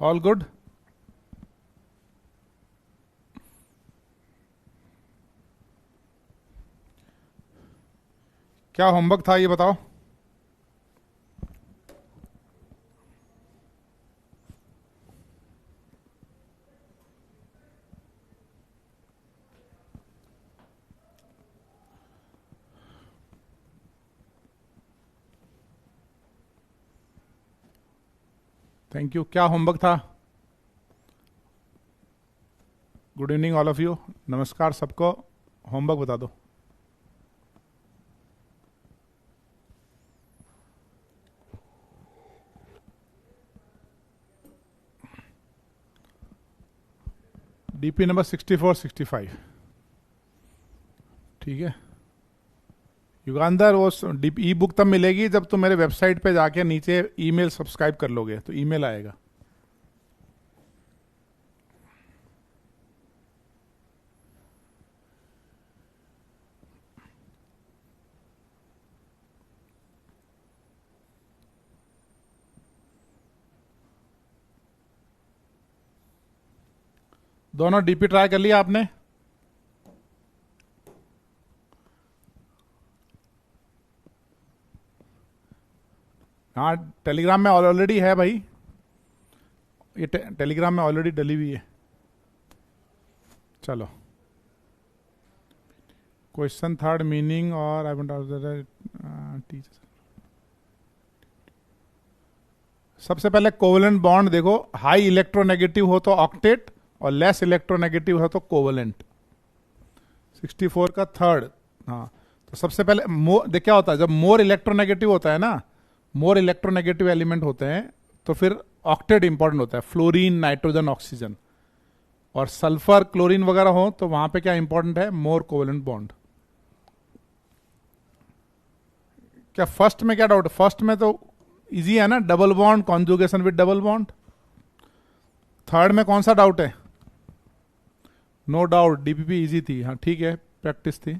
All good. क्या homework था ये बताओ। Thank you. क्या होमवर्क था? Good evening all of you. नमस्कार सबको। होमवर्क बता दो। DP number 64 65। ठीक है युगांधर, वो ई बुक तब मिलेगी जब तुम मेरे वेबसाइट पे जाके नीचे ईमेल सब्सक्राइब कर लोगे तो ईमेल आएगा। दोनों डीपी ट्राई कर लिया आपने? हाँ टेलीग्राम में ऑलरेडी है भाई, ये टेलीग्राम में ऑलरेडी डली हुई है। चलो क्वेश्चन थर्ड मीनिंग और आई वांट टीचर। सबसे पहले कोवेलेंट बॉन्ड देखो, हाई इलेक्ट्रोनेगेटिव हो तो ऑक्टेट और लेस इलेक्ट्रोनेगेटिव हो तो कोवेलेंट। 64 का थर्ड। हाँ तो सबसे पहले देख क्या होता है, जब मोर इलेक्ट्रोनेगेटिव होता है ना, मोर इलेक्ट्रोनेगेटिव एलिमेंट होते हैं तो फिर ऑक्टेट इंपॉर्टेंट होता है, फ्लोरीन नाइट्रोजन ऑक्सीजन। और सल्फर क्लोरीन वगैरह हो तो वहां पे क्या इंपॉर्टेंट है, मोर कोवेलेंट बॉन्ड। क्या फर्स्ट में क्या डाउट है? फर्स्ट में तो इजी है ना, double bond conjugation with double bond. Third में कौन सा डाउट है? नो डाउट डीपीपी इजी थी। हाँ ठीक है, प्रैक्टिस थी।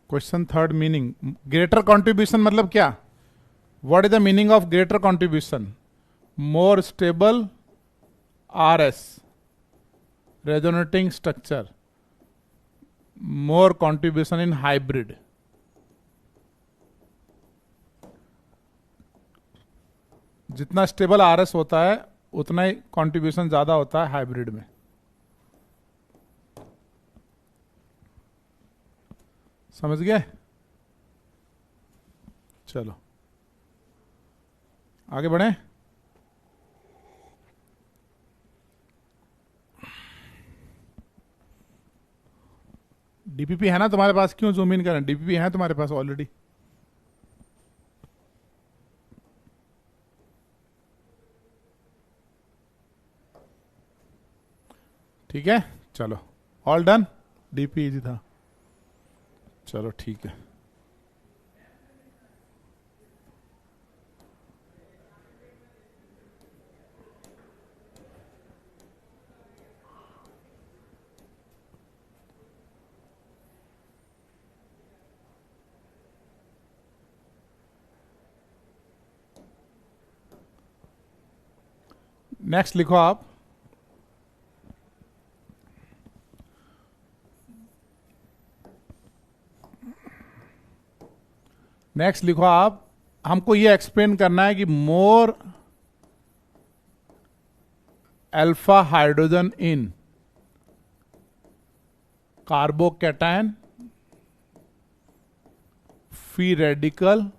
Question third meaning, greater contribution मतलब क्या? What is the meaning of greater contribution? More stable RS resonating structure, more contribution in hybrid. जितना स्टेबल आरएस होता है उतना ही कंट्रीब्यूशन ज्यादा होता है हाइब्रिड में। समझ गए? चलो आगे बढ़े। डीपीपी है ना तुम्हारे पास? क्यों जूम इन करें, डीपीपी है तुम्हारे पास ऑलरेडी। ठीक है चलो, ऑल डन। डीपी इजी था। चलो ठीक है। नेक्स्ट लिखो आप, नेक्स्ट लिखो आप। हमको ये एक्सप्लेन करना है कि more alpha hydrogen in carbocation free radical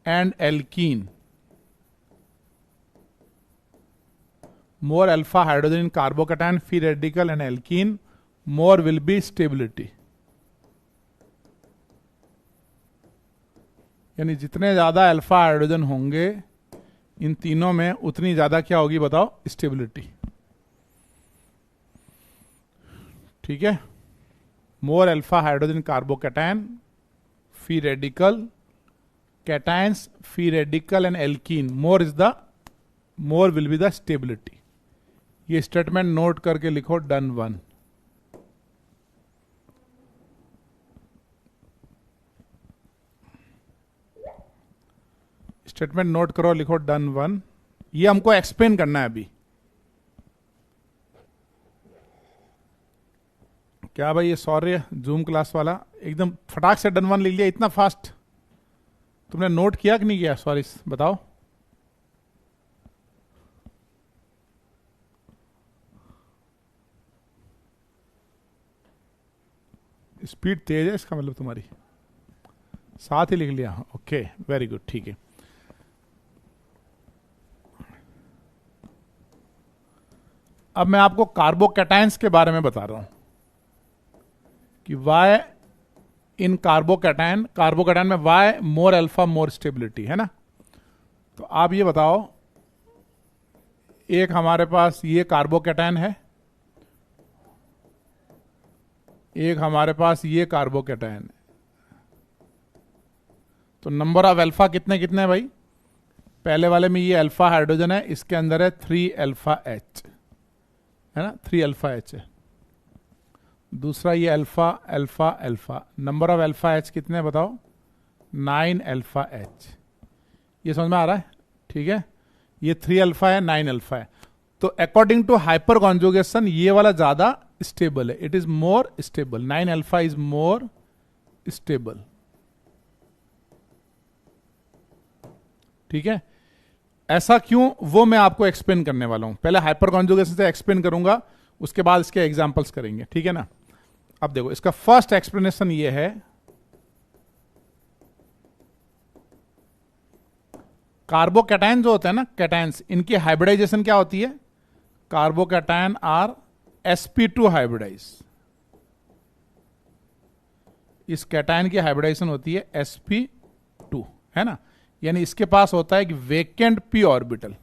and alkene, more alpha hydrogen in carbocation, free radical and alkene, more will be stability। यानी जितने ज्यादा अल्फा हाइड्रोजन होंगे इन तीनों में उतनी ज्यादा क्या होगी बताओ, स्टेबिलिटी। ठीक है, more alpha hydrogen carbocation, free radical, cations, free radical and alkene, more is the, more will be the stability. ये स्टेटमेंट नोट करके लिखो, डन वन। स्टेटमेंट नोट करो, लिखो डन वन। ये हमको एक्सप्लेन करना है अभी। क्या भाई ये सौर्य जूम क्लास वाला एकदम फटाक से डन वन लिख लिया, इतना फास्ट? तुमने नोट किया कि नहीं किया? सॉरी बताओ। स्पीड तेज है इसका मतलब तुम्हारी, साथ ही लिख लिया। ओके वेरी गुड, ठीक है। अब मैं आपको कार्बोकैटायंस के बारे में बता रहा हूं कि वाई इन कार्बोकैटायन में Y more alpha more stability, है ना। तो आप ये बताओ, एक हमारे पास ये कार्बोकैटायन है, एक हमारे पास ये कार्बोकैटायन है, तो नंबर ऑफ अल्फा कितने कितने हैं भाई? पहले वाले में ये अल्फा हाइड्रोजन है, इसके अंदर है 3 अल्फा एच, है ना, 3 अल्फा एच है। दूसरा ये alpha alpha alpha, number of alpha H कितने बताओ? 9 अल्फा एच। ये समझ में आ रहा है? ठीक है, ये 3 अल्फा है, 9 अल्फा है। तो अकॉर्डिंग टू हाइपर कॉन्जुगेशन ये वाला ज्यादा स्टेबल है, it is more stable, 9 alpha is more stable. ठीक है, ऐसा क्यों वो मैं आपको एक्सप्लेन करने वाला हूं। पहले हाइपर कॉन्जुगेशन से एक्सप्लेन करूंगा, उसके बाद इसके एग्जांपल्स करेंगे, ठीक है ना। अब देखो इसका फर्स्ट एक्सप्लेनेशन ये है, कार्बोकैटायन जो होता है ना, कैटायंस, इनकी हाइब्रिडाइजेशन क्या होती है? Carbocation are sp2 hybridise. इस कैटायन की हाइब्रिडाइजेशन होती है sp2, है ना। यानी इसके पास होता है एक vacant p orbital.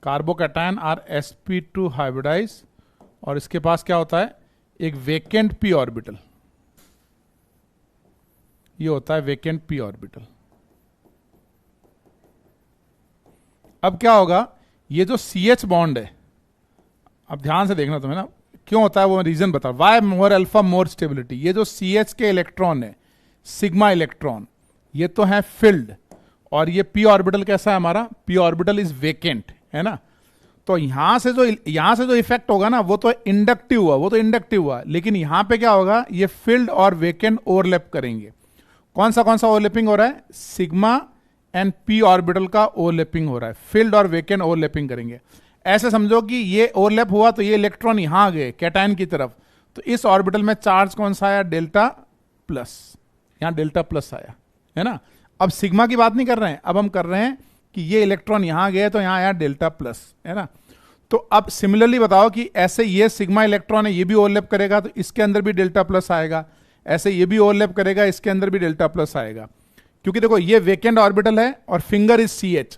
Carbocation are sp2 hybridise, और इसके पास क्या होता है? एक वेकेंट p ऑर्बिटल। ये होता है वेकेंट p ऑर्बिटल। अब क्या होगा, ये जो CH बॉन्ड है, अब ध्यान से देखना तुम्हें ना, क्यों होता है वो रीजन बता। Y more alpha more stability, ये जो CH के इलेक्ट्रॉन है, सिग्मा इलेक्ट्रॉन, ये तो है फिल्ड, और ये p ऑर्बिटल कैसा है हमारा? p ऑर्बिटल इज वेकेंट, है ना। तो यहां से जो इफेक्ट होगा ना, वो तो इंडक्टिव हुआ, लेकिन यहां पे क्या होगा? ये फील्ड और वेकेंट ओवरलैप करेंगे। कौन सा ओवरलैपिंग हो रहा है? सिग्मा एंड p ऑर्बिटल का ओवरलैपिंग हो रहा है, फील्ड और वेकेंट ओवरलैपिंग करेंगे। ऐसे समझो कि ये ओवरलैप हुआ तो ये इलेक्ट्रॉन यहां आ गए कैटायन की तरफ, तो इस ऑर्बिटल में चार्ज कौन सा आया? डेल्टा प्लस, यहां डेल्टा प्लस आया, है ना। अब सिग्मा की बात नहीं कर रहे हैं, अब हम कर रहे हैं कि ये इलेक्ट्रॉन यहां गए तो यहां आया डेल्टा प्लस, है ना। तो अब सिमिलरली बताओ कि ऐसे ये सिग्मा इलेक्ट्रॉन है, ये भी ओवरलैप करेगा तो इसके अंदर भी डेल्टा प्लस आएगा, ऐसे ये भी ओवरलैप करेगा, इसके अंदर भी डेल्टा प्लस आएगा। क्योंकि देखो ये वेकेंट ऑर्बिटल है और फिंगर इज CH,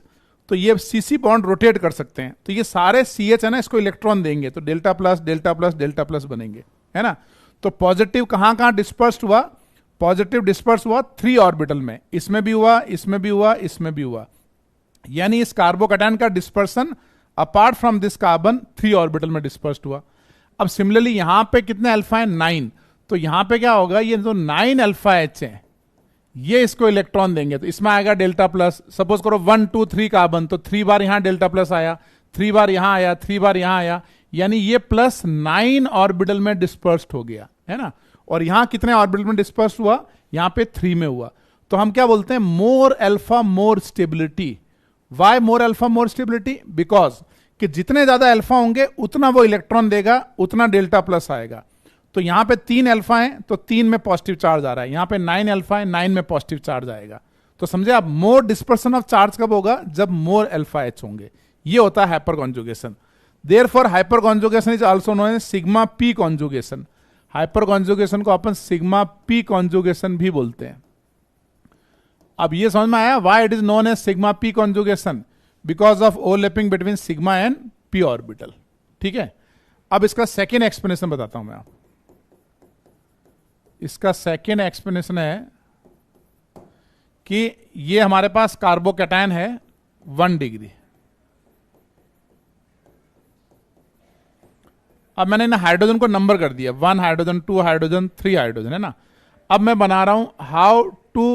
तो ये CC बॉन्ड रोटेट कर सकते हैं, तो ये सारे CH है ना, इसको इलेक्ट्रॉन देंगे तो delta plus delta plus delta plus बनेंगे, है ना। तो पॉजिटिव कहां कहां डिस्पर्स्ड हुआ? पॉजिटिव डिस्पर्स हुआ 3 ऑर्बिटल में, इसमें भी हुआ, इसमें भी हुआ, इसमें भी हुआ। यानी इस कार्बोकैटायन का dispersion apart from this carbon 3 orbital में डिस्पर्स्ड हुआ। अब सिमिलरली यहां पे कितने अल्फा है? 9। तो यहां पे क्या होगा? ये जो 9 अल्फा एच है, ये इसको इलेक्ट्रॉन देंगे तो इसमें आएगा डेल्टा प्लस। सपोज करो 1 2 3 कार्बन, तो 3 बार यहां डेल्टा प्लस आया, 3 बार यहां आया, 3 बार यहां आया, यानी ये प्लस 9 ऑर्बिटल में डिस्पर्स्ड हो गया, है ना। और यहां कितने ऑर्बिटल में डिस्पर्स्ड हुआ? यहां पे 3 में हुआ। तो हम क्या बोलते हैं? More alpha more stability. Why more alpha more stability? Because कि जितने ज्यादा अल्फा होंगे उतना वो इलेक्ट्रॉन देगा, उतना डेल्टा प्लस आएगा। तो यहां पे 3 अल्फा है तो 3 में पॉजिटिव चार्ज आ रहा है, यहां पे 9 अल्फा है, 9 में पॉजिटिव चार्ज आएगा। तो समझे आप, मोर डिस्पर्सन ऑफ चार्ज कब होगा? जब मोर अल्फा एच होंगे। ये होता है hyperconjugation. Therefore hyperconjugation is also known as sigma p conjugation. Hyperconjugation को अपन सिग्मा p कॉन्जुगेशन भी बोलते हैं। अब ये समझ में आया why it is known as sigma p conjugation? Because of overlapping between sigma and p orbital. ठीक है, अब इसका सेकेंड एक्सप्लेनेशन बताता हूं मैं आपको। इसका सेकेंड एक्सप्लेनेशन है कि ये हमारे पास कार्बोकैटायन है 1 डिग्री। अब मैंने ना हाइड्रोजन को नंबर कर दिया, 1 हाइड्रोजन, 2 हाइड्रोजन, 3 हाइड्रोजन, है ना। अब मैं बना रहा हूं how to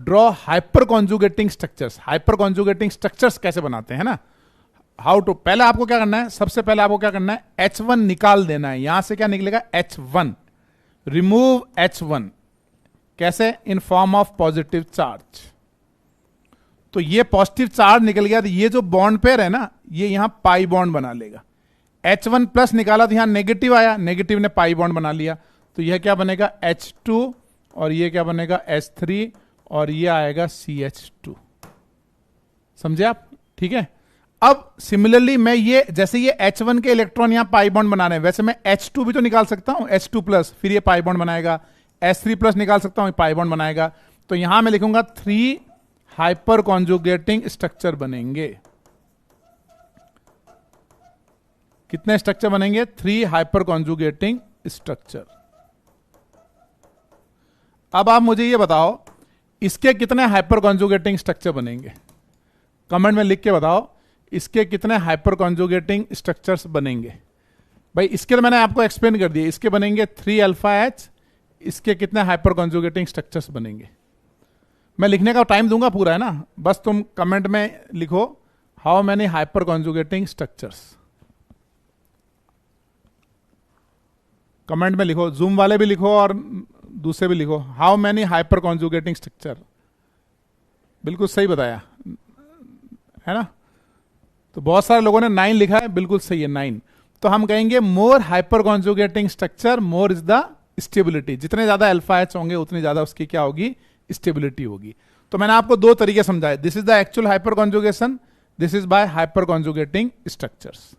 draw hyper conjugating structures. Hyper conjugating structures कैसे बनाते हैं ना, हाउ टू, पहले आपको क्या करना है, सबसे पहले आपको क्या करना है, H1 निकाल देना है। यहां से क्या निकलेगा, H1, रिमूव H1, कैसे, in form of positive charge. तो ये पॉजिटिव चार्ज निकल गया, तो ये जो बॉन्ड पेयर है ना, ये यहां पाई बॉन्ड बना लेगा। H1 प्लस निकाला तो यहां नेगेटिव आया, नेगेटिव ने पाई बॉन्ड बना लिया, तो यह क्या बनेगा, H2, और ये क्या बनेगा, H3, और ये आएगा CH2। समझे आप, ठीक है। अब सिमिलरली मैं ये, जैसे ये H1 के इलेक्ट्रॉन यहां पाई बॉन्ड बना रहे हैं, वैसे मैं H2 भी तो निकाल सकता हूं, H2 प्लस, फिर ये पाई बॉन्ड बनाएगा, H3 प्लस निकाल सकता हूं, पाई बॉन्ड बनाएगा। तो यहां मैं लिखूंगा 3 हाइपर कॉन्जुगेटिंग स्ट्रक्चर बनेंगे। कितने स्ट्रक्चर बनेंगे, 3 हाइपर कॉन्जुगेटिंग स्ट्रक्चर। अब आप मुझे ये बताओ, इसके कितने हाइपर कॉन्जुगेटिंग स्ट्रक्चर बनेंगे, कमेंट में लिख के बताओ, इसके कितने हाइपर कॉन्जुगेटिंग स्ट्रक्चर्स बनेंगे। भाई इसके तो मैंने आपको एक्सप्लेन कर दिया, इसके बनेंगे 3 अल्फा H, इसके कितने हाइपर कॉन्जुगेटिंग स्ट्रक्चर्स बनेंगे। मैं लिखने का टाइम दूंगा पूरा, है ना, बस तुम कमेंट में लिखो how many hyper conjugating structures. Comment में लिखो, जूम वाले भी लिखो और दूसरे भी लिखो, how many hyper conjugating structure. बिल्कुल सही बताया, है ना। तो बहुत सारे लोगों ने 9 लिखा है, बिल्कुल सही है 9। तो हम कहेंगे more hyper conjugating structure more is the stability. जितने ज्यादा अल्फा H होंगे उतनी ज्यादा उसकी क्या होगी, स्टेबिलिटी होगी। तो मैंने आपको 2 तरीके समझाए, this is the actual hyper conjugation, this is by hyper conjugating structures.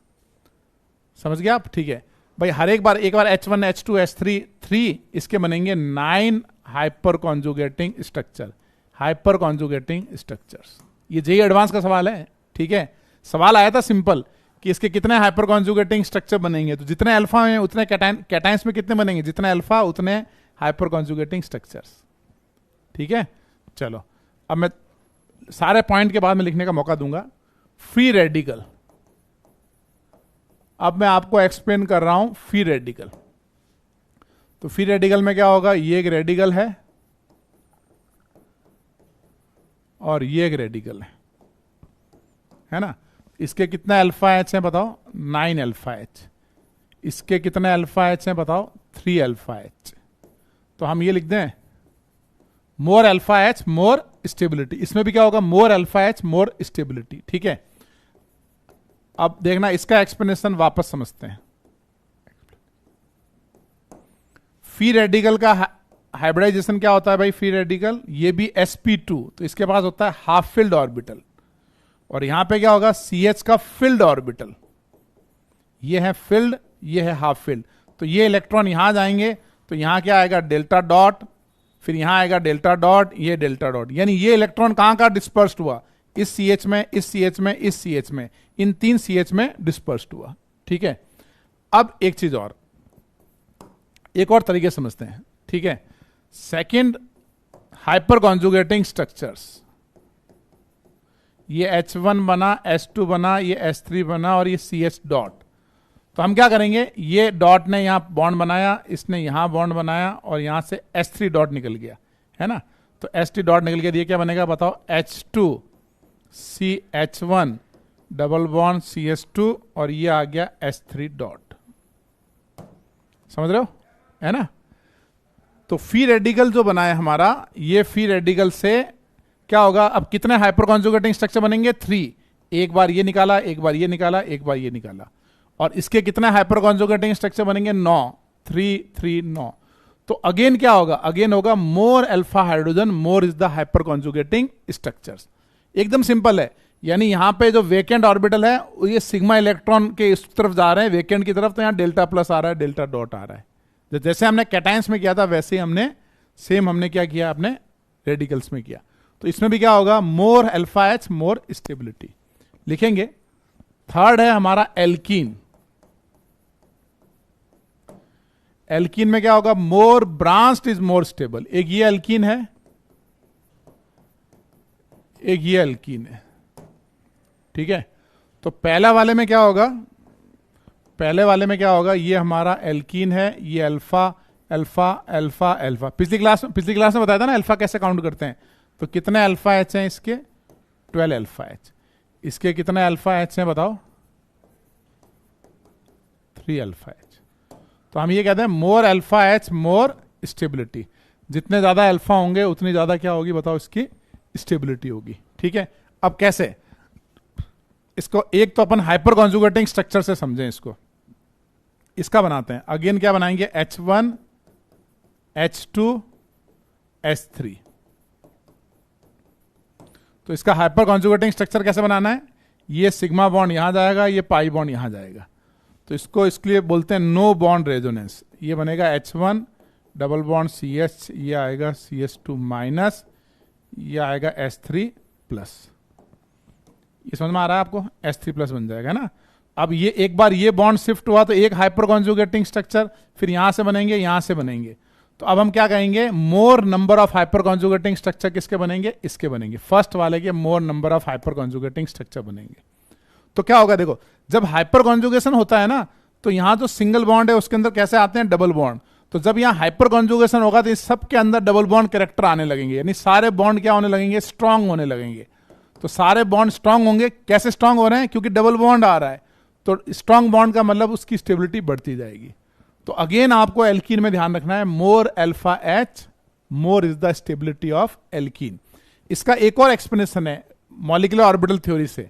समझ गया आप, ठीक है भाई। हर एक बार H1 H2 H3 3, इसके बनेंगे 9 hyper conjugating structure, hyper conjugating structures. ये जेई एडवांस का सवाल है, ठीक है। सवाल आया था सिंपल कि इसके कितने हाइपर कॉन्जुगेटिंग स्ट्रक्चर बनेंगे, तो जितने अल्फा हैं उतने कैटायंस में कितने बनेंगे, जितने अल्फा उतने हाइपर कॉन्जुगेटिंग स्ट्रक्चर्स, ठीक है। चलो अब मैं सारे पॉइंट के बाद में लिखने का मौका दूंगा। फ्री रेडिकल, अब मैं आपको एक्सप्लेन कर रहा हूं फ्री रेडिकल। तो फ्री रेडिकल में क्या होगा, ये एक रेडिकल और ये एक रेडिकल है ना। इसके कितने अल्फा H हैं बताओ, 9 अल्फा H। इसके कितने अल्फा H हैं बताओ, 3 अल्फा H। तो हम ये लिख दें, मोर अल्फा H मोर स्टेबिलिटी। इसमें भी क्या होगा, more alpha H more stability, ठीक है। अब देखना, इसका एक्सप्लेनेशन वापस समझते हैं। फ्री रेडिकल का हाइब्रिडाइजेशन क्या होता है भाई, फ्री रेडिकल, ये भी sp2, तो इसके पास होता है हाफ फिल्ड ऑर्बिटल, और यहां पे क्या होगा, CH का फिल्ड ऑर्बिटल। ये है फिल्ड, ये है हाफ फिल्ड। तो ये इलेक्ट्रॉन यहां जाएंगे, तो यहां क्या आएगा, डेल्टा डॉट, फिर यहां आएगा डेल्टा डॉट, ये डेल्टा डॉट। यानी ये इलेक्ट्रॉन कहां का डिस्पर्स्ड हुआ, इस CH में, इस CH में, इस CH में, इन 3 CH में डिस्पर्स्ड हुआ, ठीक है। अब एक चीज और, एक और तरीके समझते हैं, ठीक है। सेकंड, हाइपर कॉन्जुगेटिंग स्ट्रक्चर्स, ये H1 बना, H2 बना, ये H3 बना, और ये CH डॉट। तो हम क्या करेंगे, ये डॉट ने यहां बॉन्ड बनाया, इसने यहां बॉन्ड बनाया, और यहां से H3 डॉट निकल गया, है ना। तो H3 डॉट निकल गया, ये क्या बनेगा बताओ, H2 CH1 double bond CH2, और ये आ गया H3 डॉट। समझ रहे हो, है ना। तो फ्री रेडिकल जो बना है हमारा, ये फ्री रेडिकल से क्या होगा, अब कितने हाइपर कॉन्जुगेटिंग स्ट्रक्चर बनेंगे, 3। एक बार ये निकाला, एक बार ये निकाला, एक बार ये निकाला, और इसके कितने हाइपर कॉन्जुगेटिंग स्ट्रक्चर बनेंगे, 9, 3 3 9। तो अगेन क्या होगा, अगेन होगा more alpha hydrogen more is the hyper conjugating structures. एकदम सिंपल है, यानी यहां पे जो वेकेंट ऑर्बिटल है, ये सिग्मा इलेक्ट्रॉन के इस तरफ जा रहे हैं, वेकेंट की तरफ, तो यहां डेल्टा प्लस आ रहा है, डेल्टा डॉट आ रहा है। जैसे हमने कैटायंस में किया था, वैसे हमने क्या किया, अपने रेडिकल्स में किया। तो इसमें भी क्या होगा, more alpha H more stability लिखेंगे। थर्ड है हमारा एल्कीन। एल्कीन में क्या होगा, मोर ब्रांच्ड इज मोर स्टेबल। एक ये एल्कीन है, एक ये एल्कीन है, ठीक है। तो पहला वाले में क्या होगा, पहले वाले में क्या होगा, ये हमारा एल्कीन है, ये अल्फा अल्फा अल्फा अल्फा। पिछली क्लास में बताया था ना अल्फा कैसे काउंट करते हैं। तो कितने अल्फा एच हैं इसके? 12 अल्फा एच। इसके कितने अल्फा एच हैं बताओ? 3 अल्फा एच। तो हम ये कहते हैं more alpha H more stability. जितने ज्यादा अल्फा होंगे उतनी ज्यादा क्या होगी बताओ? इसकी स्टेबिलिटी होगी। ठीक है, अब कैसे इसको? एक तो अपन हाइपर कॉन्जुगेटिंग स्ट्रक्चर से समझें इसको। इसका बनाते हैं। अगेन क्या बनाएंगे? H1 H2 H3। तो इसका हाइपर कॉन्जुगेटिंग स्ट्रक्चर कैसे बनाना है? ये सिग्मा बॉन्ड यहां जाएगा, ये पाई बॉन्ड यहां जाएगा। तो इसको इसके लिए बोलते हैं नो बॉन्ड रेजोनेंस। ये बनेगा H1 डबल बॉन्ड CH, ये आएगा CH2 माइनस, ये आएगा H3 प्लस। ये समझ में आ रहा है आपको? H3 प्लस बन जाएगा ना। अब ये एक बार ये बॉन्ड शिफ्ट हुआ तो एक हाइपर कॉन्जुगेटिंग स्ट्रक्चर, फिर यहां से बनेंगे, यहां से बनेंगे। तो अब हम क्या कहेंगे? मोर number of hyper conjugating structure किसके बनेंगे? इसके बनेंगे। फर्स्ट वाले के मोर number of hyper conjugating structure बनेंगे। तो क्या होगा देखो, जब हाइपर कॉन्जुगेशन होता है ना, तो यहां जो सिंगल बॉन्ड है उसके अंदर कैसे आते हैं? Double bond. तो जब यहां हाइपर कॉन्जुगेशन होगा तो इस सब के अंदर डबल बॉन्ड कैरेक्टर आने लगेंगे, यानी सारे बॉन्ड क्या होने लगेंगे? स्ट्रांग होने लगेंगे। तो सारे बॉन्ड स्ट्रांग होंगे। कैसे स्ट्रांग हो रहे हैं? क्योंकि डबल बॉन्ड आ रहा है। तो स्ट्रांग बॉन्ड का मतलब उसकी स्टेबिलिटी बढ़ती जाएगी। तो अगेन आपको एल्कीन में ध्यान रखना है, more alpha H more is the stability of alkene. इसका एक और एक्सप्लेनेशन है मॉलिक्यूलर ऑर्बिटल थ्योरी से।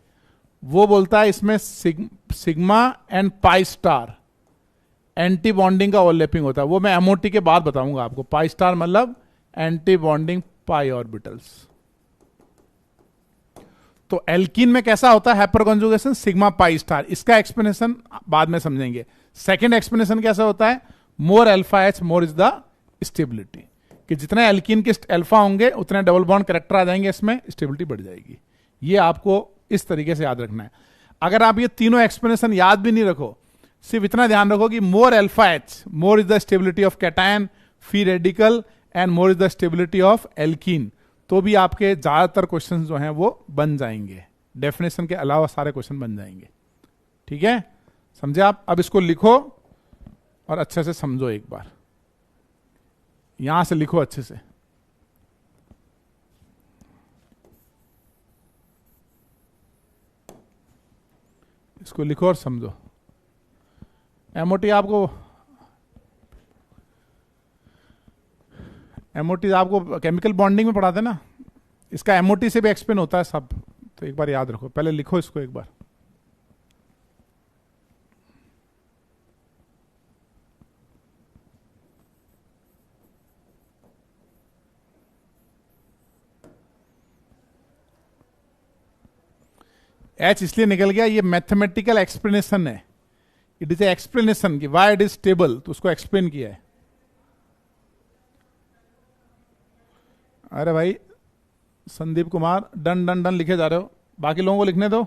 वो बोलता है इसमें sigma and pi star antibonding का ओवरलैपिंग होता है। वो मैं एमओटी के बाद बताऊंगा आपको। पाई स्टार मतलब एंटी बॉन्डिंग पाई ऑर्बिटल्स। तो एल्कीन में कैसा होता है hyperconjugation? Sigma pi star. इसका एक्सप्लेनेशन बाद में समझेंगे। सेकंड एक्सप्लेनेशन कैसा होता है? More alpha H more is the stability, कि जितने एल्कीन के अल्फा होंगे उतने डबल बॉन्ड कैरेक्टर आ जाएंगे, इसमें स्टेबिलिटी बढ़ जाएगी। ये आपको इस तरीके से याद रखना है। अगर आप ये तीनों एक्सप्लेनेशन याद भी नहीं रखो, सिर्फ इतना ध्यान रखो कि more alpha H more is the stability of cation, free radical and more is the stability of alkene, तो भी आपके ज्यादातर क्वेश्चन जो हैं वो बन जाएंगे। डेफिनेशन के अलावा सारे क्वेश्चन बन जाएंगे। ठीक है, समझे आप? अब इसको लिखो और अच्छे से समझो एक बार। यहां से लिखो अच्छे से। इसको लिखो और समझो। एमओटी आपको केमिकल बॉन्डिंग में पढ़ाते ना, इसका एमओटी से भी एक्सप्लेन होता है सब। तो एक बार याद रखो, पहले लिखो इसको एक बार। एच इसलिए निकल गया, ये मैथमेटिकल एक्सप्लेनेशन है। इट इज ए एक्सप्लेनेशन कि व्हाई इट इज स्टेबल, तो उसको एक्सप्लेन किया है। अरे भाई Sandeep Kumar, done done done लिखे जा रहे हो, बाकी लोगों को लिखने दो।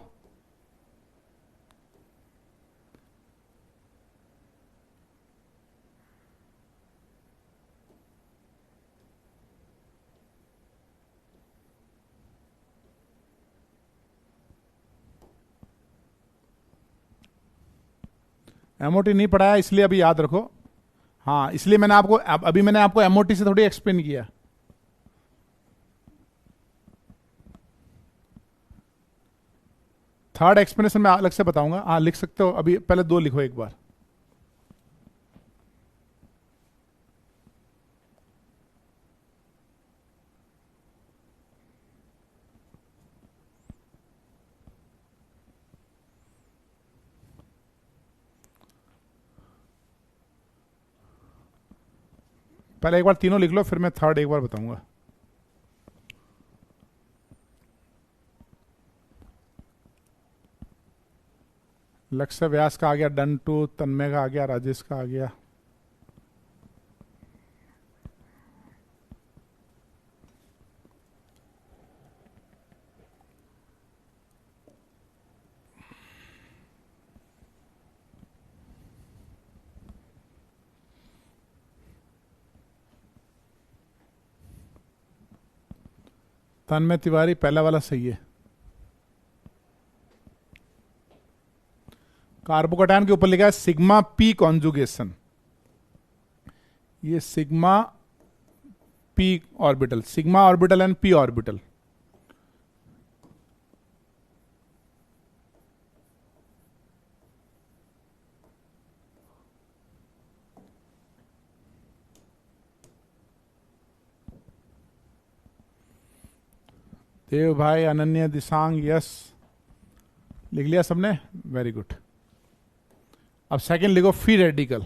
एमओटी नहीं पढ़ाया इसलिए अभी याद रखो। हाँ, इसलिए मैंने आपको एमओटी से थोड़ी एक्सप्लेन किया। थर्ड एक्सप्लेनेशन मैं अलग से बताऊंगा। हाँ लिख सकते हो, अभी पहले दो लिखो एक बार। पहले एक बार तीनों लिख लो, फिर मैं थर्ड एक बार बताऊंगा। लक्ष्य व्यास का आ गया, डन टू, तन्मय का आ गया, राजेश का आ गया। तन्मय तिवारी पहला वाला सही है। कार्बोकैटायन के ऊपर लिखा है सिग्मा पी कॉन्जुगेशन। ये sigma p orbital, sigma orbital and p orbital. Dev भाई, अनन्य, दिशांग, यस, लिख लिया सबने, वेरी गुड. अब सेकंड लिखो, फ्री रेडिकल.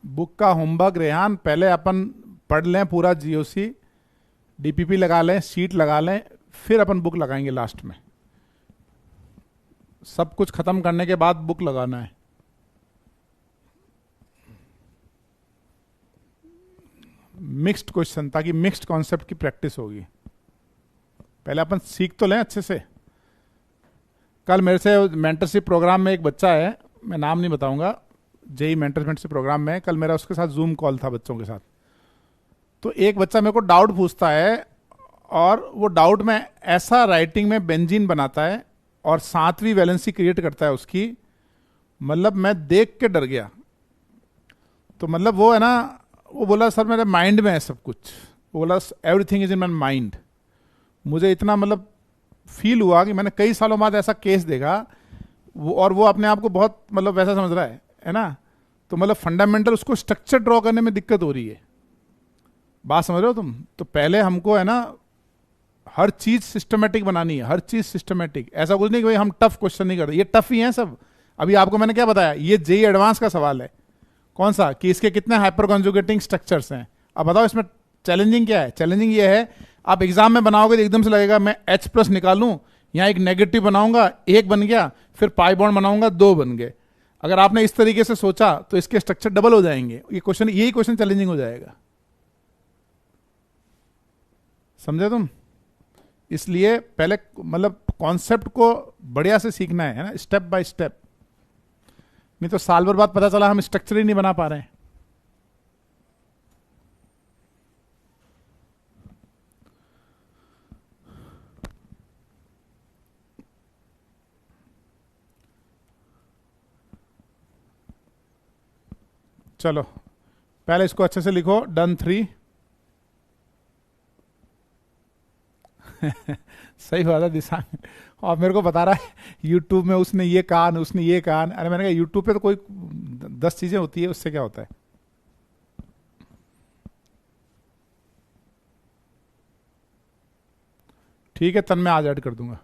बुक का होमवर्क रेहान, पहले अपन पढ़ लें पूरा जीओसी, डीपीपी लगा लें, सीट लगा लें, फिर अपन बुक लगाएंगे लास्ट में. सब कुछ खत्म करने के बाद बुक लगाना है. मिक्स्ड क्वेश्चन, ताकि मिक्स्ड कॉन्सेप्ट की प्रैक्टिस होगी. पहले अपन सीख तो लें अच्छे से. कल मेरे से मेंटरशिप प्रोग्राम में एक बच्चा है, मैं नाम नहीं बताऊंगा, जेई मेंटरशिप प्रोग्राम में, कल मेरा उसके साथ जूम कॉल था बच्चों के साथ. तो एक बच्चा मेरे को डाउट पूछता है, और वो डाउट में ऐसा राइटिंग में बेंजीन बनाता है और 7वीं वैलेंसी क्रिएट करता है उसकी, मतलब मैं देख के डर गया. तो मतलब वो है ना, वो बोला सर मेरे माइंड में है सब कुछ. वो बोला everything is in my mind. मुझे इतना मतलब फील हुआ कि मैंने कई सालों बाद ऐसा केस देखा, और वो अपने आप को बहुत मतलब वैसा समझ रहा है ना. तो मतलब फंडामेंटल उसको स्ट्रक्चर ड्रॉ करने में दिक्कत हो रही है. बात समझ रहे हो तुम? तो पहले हमको है ना हर चीज सिस्टमेटिक बनानी है, हर चीज सिस्टमेटिक. ऐसा कुछ नहीं कि भाई हम टफ क्वेश्चन नहीं करते, ये टफ ही हैं सब. अभी आपको मैंने क्या बताया, ये जेई एडवांस का सवाल है. कौन सा? कि इसके कितने हाइपर कॉन्जुगेटिंग स्ट्रक्चर्स हैं. अब बताओ इसमें चैलेंजिंग क्या है? चैलेंजिंग ये है, आप एग्जाम में बनाओगे तो एकदम से लगेगा मैं H प्लस निकालूं, यहां एक नेगेटिव बनाऊंगा, एक बन गया, फिर पाई बॉन्ड बनाऊंगा, 2 बन गए. अगर आपने इस तरीके से सोचा तो इसके स्ट्रक्चर डबल हो जाएंगे. ये क्वेश्चन, यही क्वेश्चन चैलेंजिंग हो जाएगा. समझे तुम? इसलिए पहले मतलब कॉन्सेप्ट को बढ़िया से सीखना है ना, स्टेप बाय स्टेप. नहीं तो साल भर बाद पता चला हम स्ट्रक्चर ही नहीं बना पा रहे हैं. चलो पहले इसको अच्छे से लिखो, डन 3. सही बात है दिशा. और मेरे को बता रहा है यूट्यूब में उसने ये कान, उसने ये कान. अरे मैंने कहा यूट्यूब पे तो कोई 10 चीजें होती है, उससे क्या होता है. ठीक है, तन मैं आज ऐड कर दूंगा.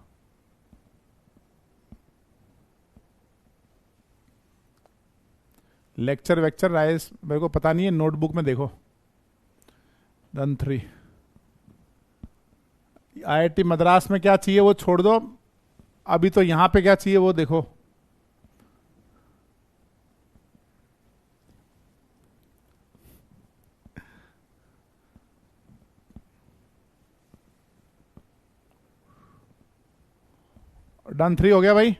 लेक्चर वेक्चर राइस मेरे को पता नहीं है, नोटबुक में देखो. डन 3. आईआईटी मद्रास में क्या चाहिए वो छोड़ दो, अभी तो यहां पे क्या चाहिए वो देखो. डन 3 हो गया भाई.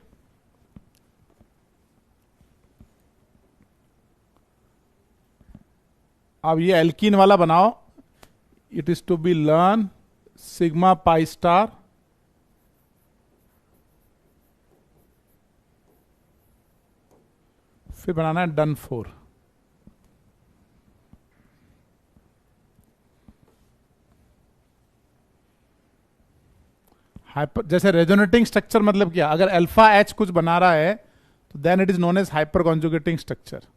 अब ये एल्कीन वाला बनाओ. It is to be learn sigma pi star फिर बनाना है डन 4. हाइपर, जैसे रेजोनेटिंग स्ट्रक्चर मतलब क्या, अगर अल्फा एच कुछ बना रहा है तो then it is known as hyper conjugating structure.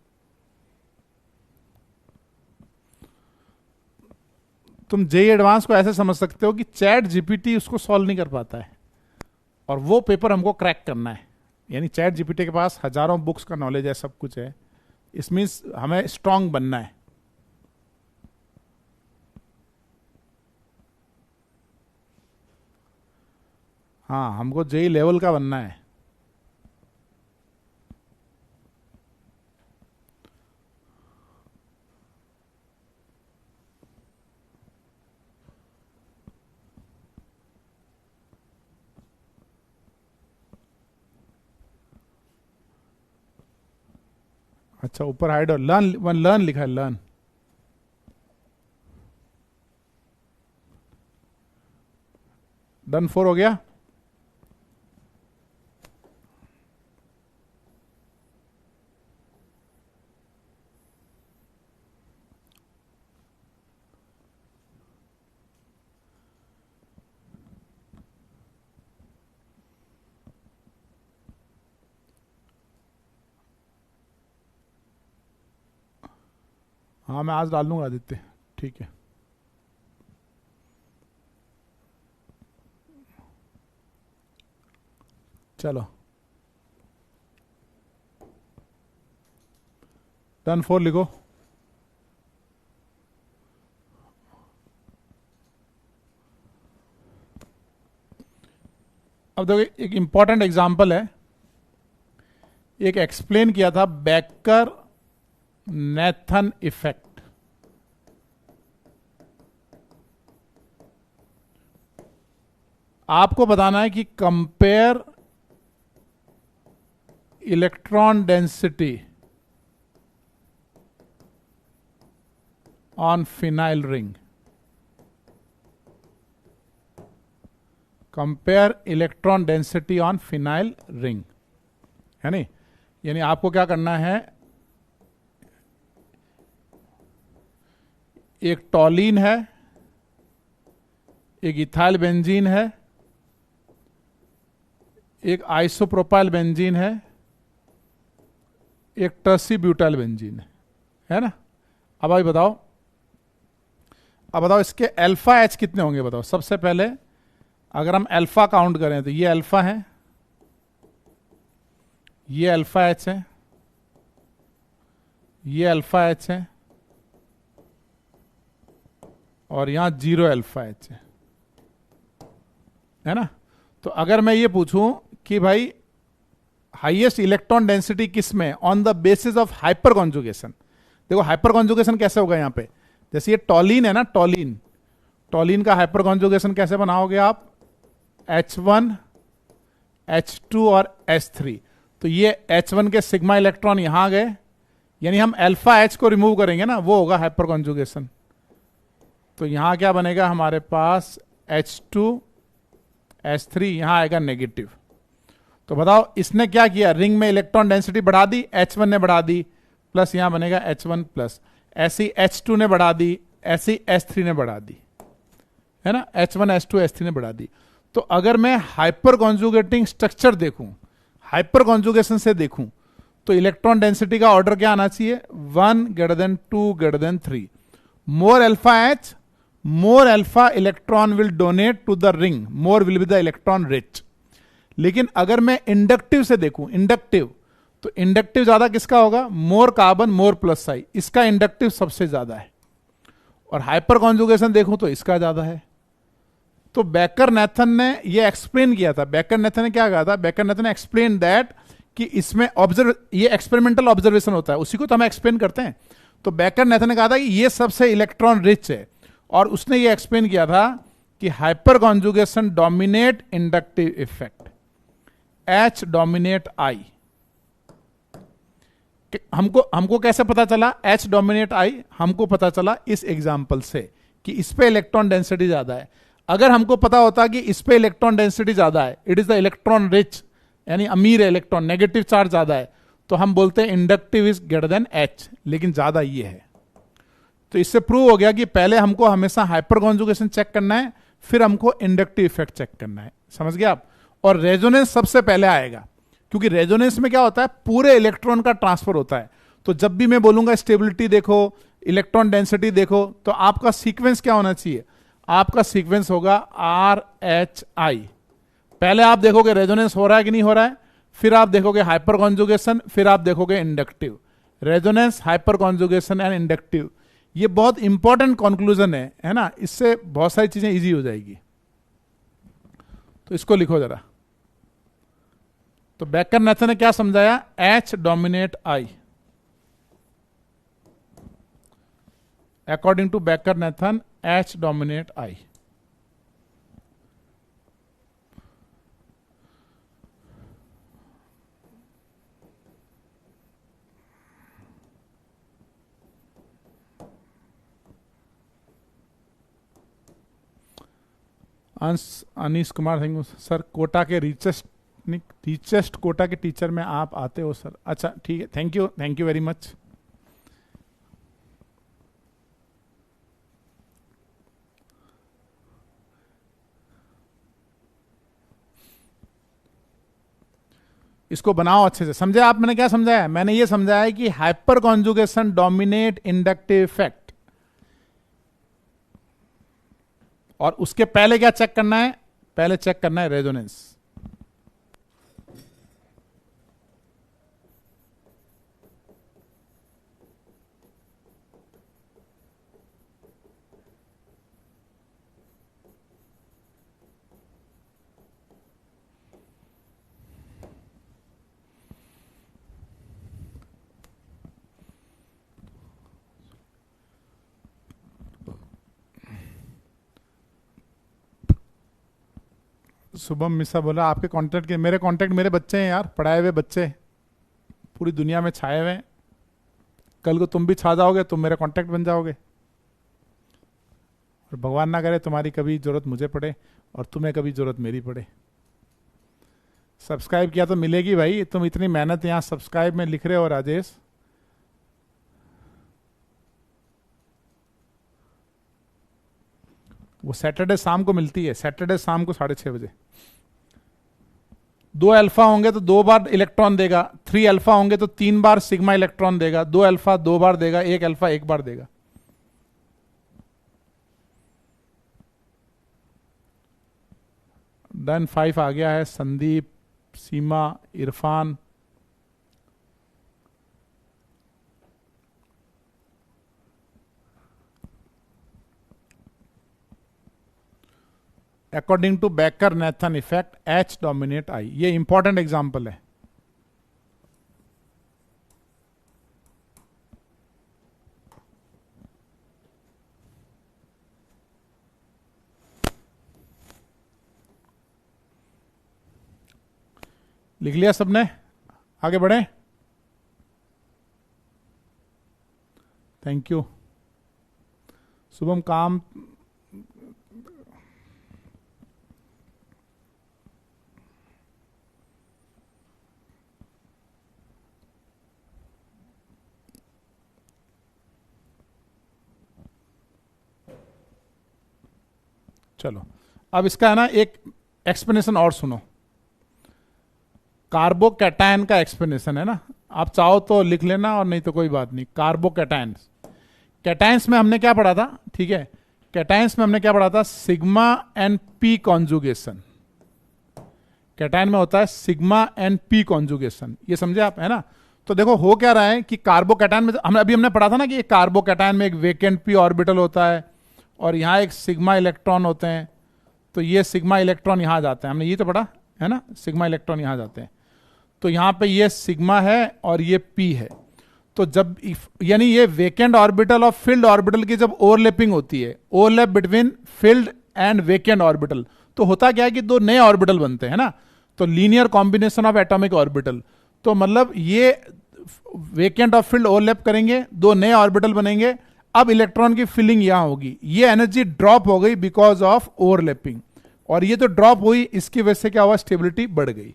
तुम जेई एडवांस को ऐसे समझ सकते हो कि चैट जीपीटी उसको सॉल्व नहीं कर पाता है, और वो पेपर हमको क्रैक करना है. यानी चैट जीपीटी के पास हजारों बुक्स का नॉलेज है, सब कुछ है. इस मीन्स हमें स्ट्रांग बनना है. हाँ, हमको जेई लेवल का बनना है. अच्छा, ऊपर हाइड और लर्न, लर्न लिखा है, लर्न. डन 4 हो गया। हाँ मैं आज डाल लूंगा आदित्य, ठीक है। चलो डन 4 लिखो। अब देखो एक इंपॉर्टेंट एग्जांपल है, एक एक्सप्लेन किया था बेकर नेथन इफेक्ट। आपको बताना है कि compare electron density on phenyl ring. Compare electron density on phenyl ring, है नहीं? यानी आपको क्या करना है, एक टॉलीन है, एक इथाइल बेंजीन है, एक आइसोप्रोपाइल बेंजीन है, एक टर्सी ब्यूटाइल बेंजीन है ना? अब अभी बताओ, अब बताओ इसके अल्फा एच कितने होंगे बताओ। सबसे पहले अगर हम अल्फा काउंट करें तो ये अल्फा है, ये अल्फा एच है, ये अल्फा एच है, और यहां 0 अल्फा एच है ना? तो अगर मैं ये पूछूं कि भाई हाईएस्ट इलेक्ट्रॉन डेंसिटी किस में, on the basis of hyper conjugation. देखो हाइपर कॉन्जुगेशन कैसे होगा यहां पे, जैसे ये टॉलीन है ना, टॉलीन, टॉलीन का हाइपर कॉन्जुगेशन कैसे बनाओगे आप, H1 H2 और H3। तो ये H1 के सिग्मा इलेक्ट्रॉन यहां गए, यानी हम अल्फा H को रिमूव करेंगे ना, वो होगा हाइपर कॉन्जुगेशन। तो यहां क्या बनेगा हमारे पास, H2 H3, यहां आएगा नेगेटिव। तो बताओ इसने क्या किया, रिंग में इलेक्ट्रॉन डेंसिटी बढ़ा दी, H1 ने बढ़ा दी, प्लस यहां बनेगा H1 प्लस, ऐसी H2 ने बढ़ा दी, ऐसी H3 ने बढ़ा दी, है ना? H1 H2 H3 ने बढ़ा दी। तो अगर मैं हाइपर कॉन्जुगेटिंग स्ट्रक्चर देखूं, हाइपर कॉन्जुगेशन से देखूं, तो इलेक्ट्रॉन डेंसिटी का ऑर्डर क्या आना चाहिए, 1 greater than 2 greater than 3। More alpha H, more alpha electron will donate to the ring, more will be the electron rich. लेकिन अगर मैं इंडक्टिव से देखूं, इंडक्टिव, तो इंडक्टिव ज्यादा किसका होगा, मोर कार्बन मोर प्लस साई, इसका इंडक्टिव सबसे ज्यादा है। और हाइपर कॉन्जुगेशन देखूं तो इसका ज्यादा है। तो बेकर नेथन ने ये एक्सप्लेन किया था, बेकर नेथन ने क्या कहा था, बेकर नेथन ने एक्सप्लेन दैट कि इसमें ऑब्जर्व, ये एक्सपेरिमेंटल ऑब्जर्वेशन होता है, उसी को तो हम एक्सप्लेन करते हैं। तो बेकर नेथन ने कहा था कि ये सबसे इलेक्ट्रॉन रिच है, और उसने ये एक्सप्लेन किया था कि hyperconjugation dominate inductive effect, H dominate I. हमको कैसे पता चला एच डोमिनेट आई, हमको पता चला इस एग्जाम्पल से कि इस पे इलेक्ट्रॉन डेंसिटी ज्यादा है। अगर हमको पता होता कि इस पे इलेक्ट्रॉन डेंसिटी ज्यादा है, it is the electron rich, यानी अमीर है इलेक्ट्रॉन, नेगेटिव चार्ज ज्यादा है, तो हम बोलते हैं inductive is greater than H, लेकिन ज्यादा ये है। तो इससे प्रूव हो गया कि पहले हमको हमेशा हाइपर कॉन्जुगेशन चेक करना है, फिर हमको इंडक्टिव इफेक्ट चेक करना है। समझ गए आप? और रेजोनेंस सबसे पहले आएगा, क्योंकि रेजोनेंस में क्या होता है, पूरे इलेक्ट्रॉन का ट्रांसफर होता है। तो जब भी मैं बोलूंगा स्टेबिलिटी देखो, इलेक्ट्रॉन डेंसिटी देखो, तो आपका सीक्वेंस क्या होना चाहिए, आपका सीक्वेंस होगा RHI। पहले आप देखोगे रेजोनेंस हो रहा है कि नहीं हो रहा है, फिर आप देखोगे हाइपर कॉन्जुगेशन, फिर आप देखोगे inductive. Resonance, hyper conjugation and inductive, ये बहुत इंपॉर्टेंट कंक्लूजन है ना? इससे बहुत सारी चीजें इजी हो जाएगी। तो इसको लिखो जरा। तो बेकर नेथन ने क्या समझाया, H dominate I, according to Baker Nathan H dominate I। Ansh Anish Kumar Singh sir, Kota के रिचेस्ट कोटा के टीचर में आप आते हो सर। अच्छा ठीक है, थैंक यू वेरी मच। इसको बनाओ अच्छे से। समझे आप मैंने क्या समझाया? मैंने ये समझाया कि hyperconjugation dominate inductive effect, और उसके पहले क्या चेक करना है? पहले चेक करना है रेजोनेंस। शुभम मिश्रा बोला आपके कांटेक्ट के, मेरे कांटेक्ट मेरे बच्चे हैं यार, पढ़ाए हुए बच्चे पूरी दुनिया में छाए हुए हैं। कल को तुम भी छा जाओगे, तुम मेरे कांटेक्ट बन जाओगे, और भगवान ना करे तुम्हारी कभी जरूरत मुझे पड़े और तुम्हें कभी जरूरत मेरी पड़े। सब्सक्राइब किया तो मिलेगी भाई, तुम इतनी मेहनत यहां सब्सक्राइब में लिख रहे हो राजेश। वो सैटरडे शाम को मिलती है, सैटरडे शाम को 6:30 बजे। 2 अल्फा होंगे तो 2 बार इलेक्ट्रॉन देगा, 3 अल्फा होंगे तो 3 बार सिग्मा इलेक्ट्रॉन देगा, 2 अल्फा 2 बार देगा, 1 अल्फा 1 बार देगा। डन 5 आ गया है। Sandeep, Seema, Irfan, according to Baker Nathan effect H dominate I। ये इंपॉर्टेंट एग्जांपल है। लिख लिया सबने? आगे बढ़े। Thank you. शुभम काम चलो अब इसका है ना एक एक्सप्लेनेशन और सुनो। कार्बोकैटायन का एक्सप्लेनेशन है ना, आप चाहो तो लिख लेना और नहीं तो कोई बात नहीं। कार्बोकैटायंस, कैटायंस में हमने क्या पढ़ा था? ठीक है, कैटायंस में हमने क्या पढ़ा था? Sigma and P conjugation. Cation में होता है सिग्मा एंड पी कॉन्जुगेशन, ये समझे आप, है ना? तो देखो हो क्या रहा है कि कार्बोकैटायन में हमने पढ़ा था ना कि कार्बोकैटायन में एक वेकेंट पी ऑर्बिटल होता है और यहां एक सिग्मा इलेक्ट्रॉन होते हैं, तो ये सिग्मा इलेक्ट्रॉन यहां जाते हैं, हमने ये तो पढ़ा है ना, सिग्मा इलेक्ट्रॉन यहां जाते हैं। तो यहां पे ये सिग्मा है और ये पी है। तो जब यानी ये वेकेंट ऑर्बिटल और फिल्ड ऑर्बिटल की जब ओवरलैपिंग होती है, overlap between filled and vacant orbital, तो होता क्या है कि 2 नए ऑर्बिटल बनते हैं ना, तो linear combination of atomic orbital. तो मतलब ये वेकेंट और फील्ड ओवरलैप करेंगे, 2 नए ऑर्बिटल बनेंगे। अब इलेक्ट्रॉन की फिलिंग यहां होगी, ये एनर्जी ड्रॉप हो गई बिकॉज ऑफ ओवरलैपिंग, और ये तो ड्रॉप हुई, इसकी वजह से क्या हुआ? स्टेबिलिटी बढ़ गई।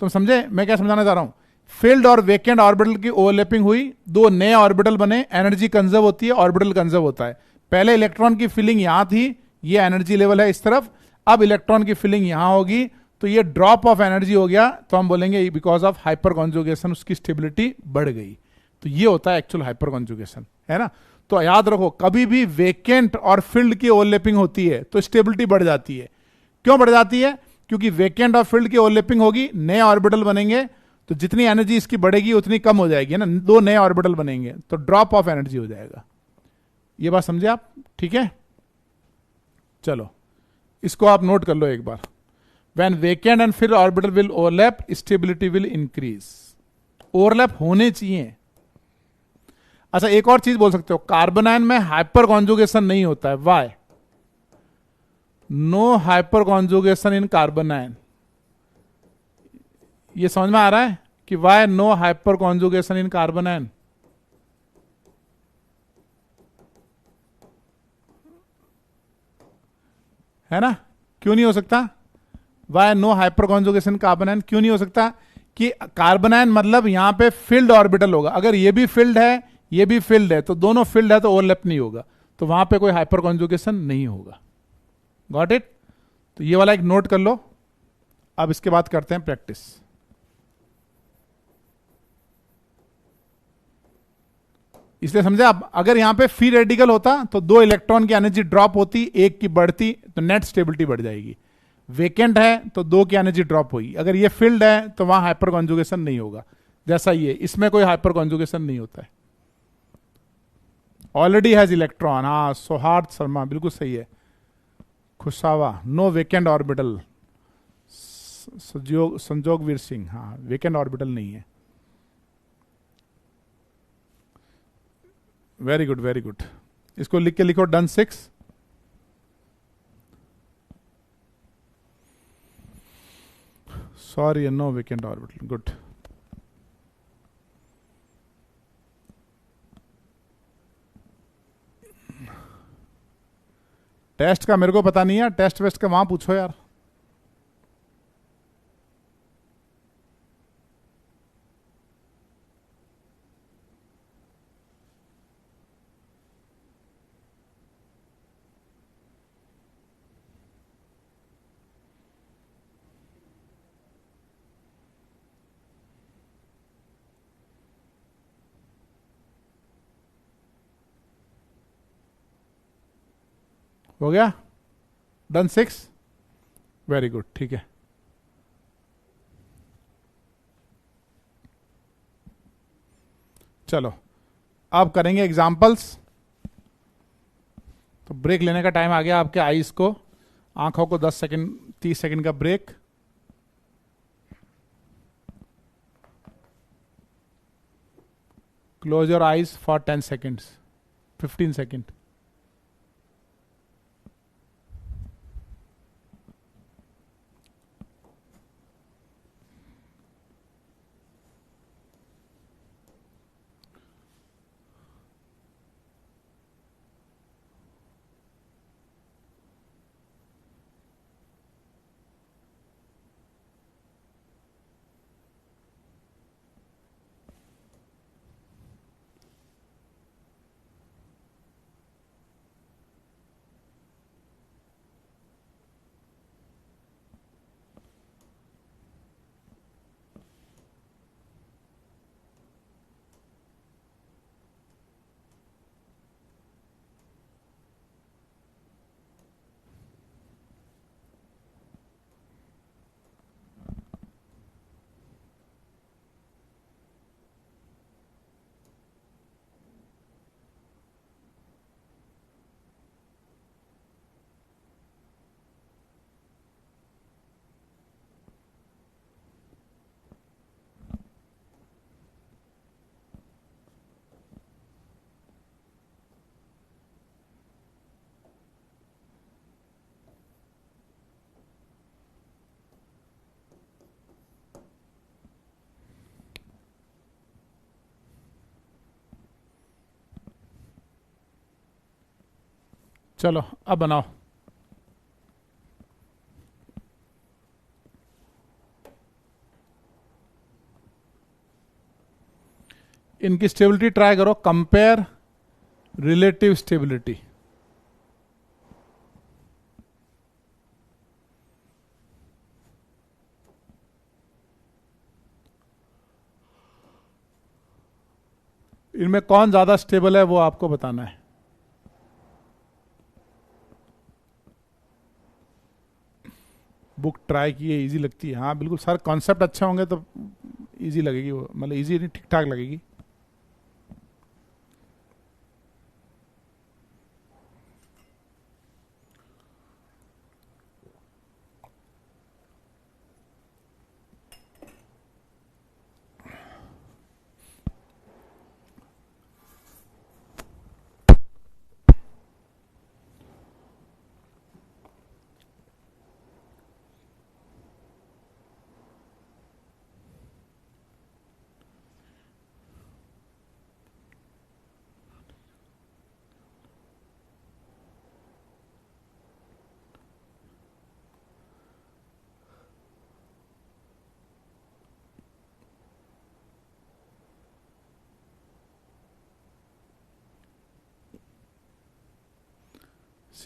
तुम समझे मैं क्या समझाना चाह रहा हूं? फील्ड और वेकेंट ऑर्बिटल की ओवरलैपिंग हुई, 2 नए ऑर्बिटल बने, एनर्जी कंजर्व होती है, ऑर्बिटल कंजर्व होता है। पहले इलेक्ट्रॉन की फिलिंग यहां थी, ये एनर्जी लेवल है इस तरफ, अब इलेक्ट्रॉन की फिलिंग यहां होगी, तो ये ड्रॉप ऑफ एनर्जी हो गया, तो हम बोलेंगे बिकॉज ऑफ हाइपर कॉन्जुगेशन उसकी स्टेबिलिटी बढ़ गई। तो ये होता है एक्चुअल हाइपर कॉन्जुगेशन, है ना? तो याद रखो, कभी भी वेकेंट और फील्ड की ओवरलैपिंग होती है तो स्टेबिलिटी बढ़ जाती है। क्यों बढ़ जाती है? क्योंकि वेकेंट और फील्ड की ओवरलैपिंग होगी, नए ऑर्बिटल बनेंगे, तो जितनी एनर्जी इसकी बढ़ेगी उतनी कम हो जाएगी, है ना? 2 नए ऑर्बिटल बनेंगे तो ड्रॉप ऑफ एनर्जी हो जाएगा। ये बात समझे आप? ठीक है, चलो इसको आप नोट कर लो एक बार। When vacant and filled orbital will overlap, stability will increase. Overlap होने चाहिए। अच्छा एक और चीज बोल सकते हो, कार्बन आयन में हाइपर कॉन्जुगेशन नहीं होता है। Why? No hyperconjugation in carbanion. ये समझ में आ रहा है कि why no hyperconjugation in carbanion? है ना? क्यों नहीं हो सकता? Why no hyperconjugation carbanion? क्यों नहीं हो सकता? कि कार्बन आयन मतलब यहां पे फिल्ड ऑर्बिटल होगा, अगर ये भी फिल्ड है ये भी फिल्ड है तो दोनों फिल्ड है तो ओवरलैप नहीं होगा, तो वहां पे कोई हाइपर कॉन्जुगेशन नहीं होगा। Got it? तो ये वाला एक नोट कर लो। अब इसके बाद करते हैं प्रैक्टिस। इसलिए समझा, अब अगर यहां पे फ्री रेडिकल होता तो 2 इलेक्ट्रॉन की एनर्जी ड्रॉप होती, एक की बढ़ती, तो नेट स्टेबिलिटी बढ़ जाएगी। वेकेंट है तो 2 की एनर्जी ड्रॉप होगी। अगर ये फील्ड है तो वहां हाइपर कॉन्जुगेशन नहीं होगा, जैसा ये, इसमें कोई हाइपर कॉन्जुगेशन नहीं होता है। ऑलरेडी हैज इलेक्ट्रॉन, हाँ सौहार्द शर्मा बिल्कुल सही है। Kushwaha, no vacant orbital. Sanjog Veer Singh, हाँ वेकेंट ऑर्बिटल नहीं है। Very good very good. इसको लिख के लिखो, done 6। Sorry, no vacant orbital, good. Test का मेरे को पता नहीं है, टेस्ट वेस्ट का वहां पूछो यार। हो गया? डन 6। वेरी गुड, ठीक है। चलो अब करेंगे एग्जाम्पल्स। तो ब्रेक लेने का टाइम आ गया आपके आईज को, आंखों को 10 सेकंड 30 सेकंड का break. Close your eyes for 10 seconds, 15 second. चलो अब बनाओ। इनकी स्टेबिलिटी ट्राई करो, कंपेयर रिलेटिव स्टेबिलिटी। इनमें कौन ज्यादा स्टेबल है वो आपको बताना है। बुक ट्राई किए, इजी लगती है, हाँ बिल्कुल सर, कॉन्सेप्ट अच्छे होंगे तो इजी लगेगी वो, मतलब इजी नहीं, ठीक ठाक लगेगी।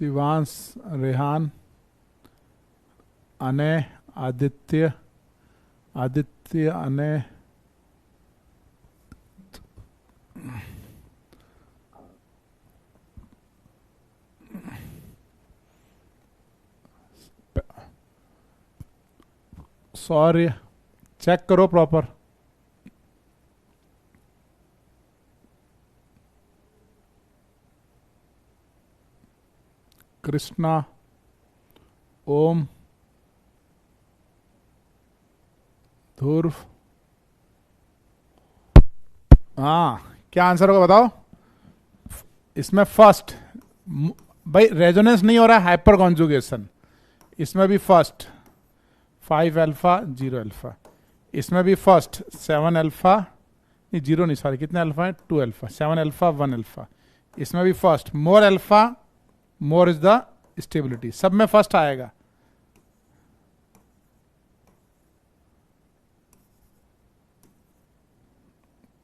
शिवांश, रेहान, अनय, आदित्य, आदित्य, अनय, सौर्य, चेक करो प्रॉपर। कृष्णा, ओम, ध्रुव। हाँ, क्या आंसर होगा बताओ? इसमें फर्स्ट, भाई रेजोनेंस नहीं हो रहा है, हाइपर कॉन्जुगेशन। इसमें भी फर्स्ट 5 अल्फा 0 अल्फा, इसमें भी फर्स्ट 7 अल्फा, नहीं 0 नहीं, सॉरी, कितने अल्फा है? 2 अल्फा, 7 अल्फा 1 अल्फा। इसमें भी first, more alpha more is the stability, सब में फर्स्ट आएगा।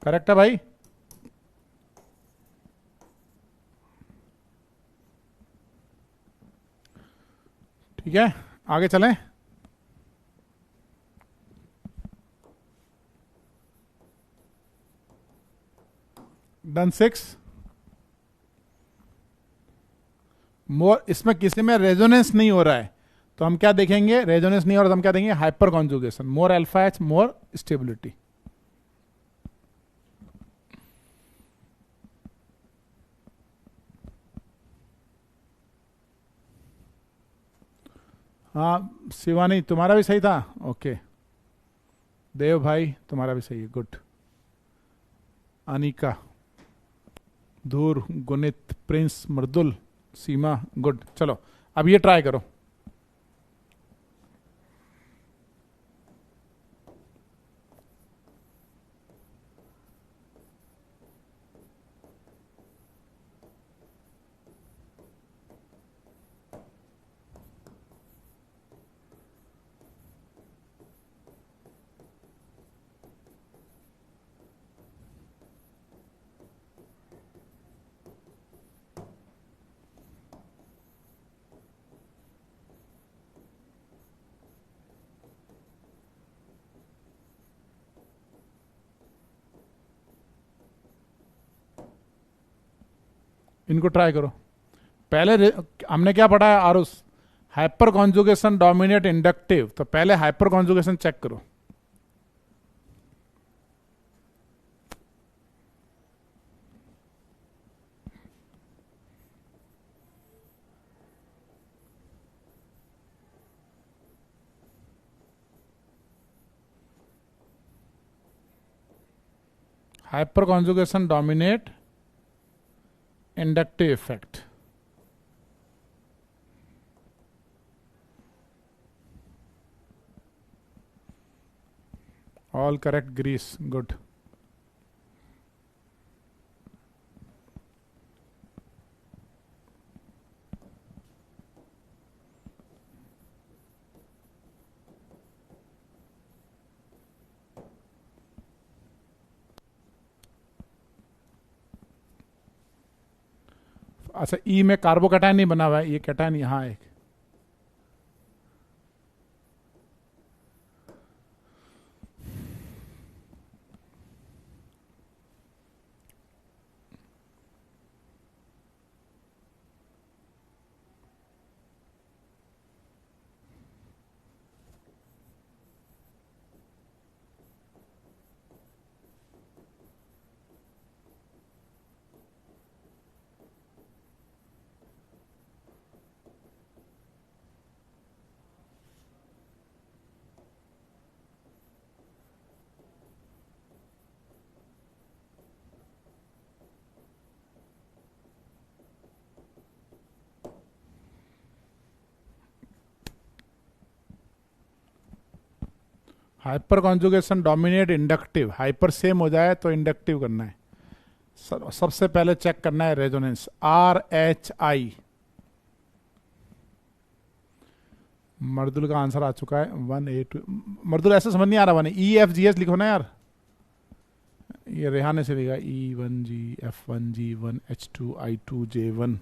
करेक्ट है भाई? ठीक है, आगे चलें। डन 6। मोर, इसमें किसी में रेजोनेंस नहीं हो रहा है तो हम क्या देखेंगे? रेजोनेंस नहीं हो रहा तो हम क्या देंगे? हाइपर कॉन्जुगेशन, मोर अल्फा एच मोर स्टेबिलिटी। हाँ शिवानी, तुम्हारा भी सही था। ओके, देव भाई तुम्हारा भी सही है, गुड। अनिका, धूर, गुनित, प्रिंस, मृदुल, सीमा, गुड। चलो अब ये ट्राई करो। इनको ट्राई करो। पहले हमने क्या पढ़ा है Arush? Hyperconjugation dominate inductive, तो पहले हाइपर कॉन्जुगेशन चेक करो। Hyperconjugation dominate inductive effect. All correct, ग्रीस, गुड। अच्छा, ई में कार्बोकैटायन नहीं बना हुआ है, ये कैटायन यहां एक। Hyper conjugation dominate inductive, hyper same हो जाए तो इंडक्टिव करना है। सबसे पहले चेक करना है रेजोनेंस, RHI। मर्दुल का आंसर आ चुका है 1A2। मर्दुल ऐसा समझ नहीं आ रहा, 1EFGH लिखो ना यार, ये रेहाने से लिखा E1G F1G1 H2 I2 J1।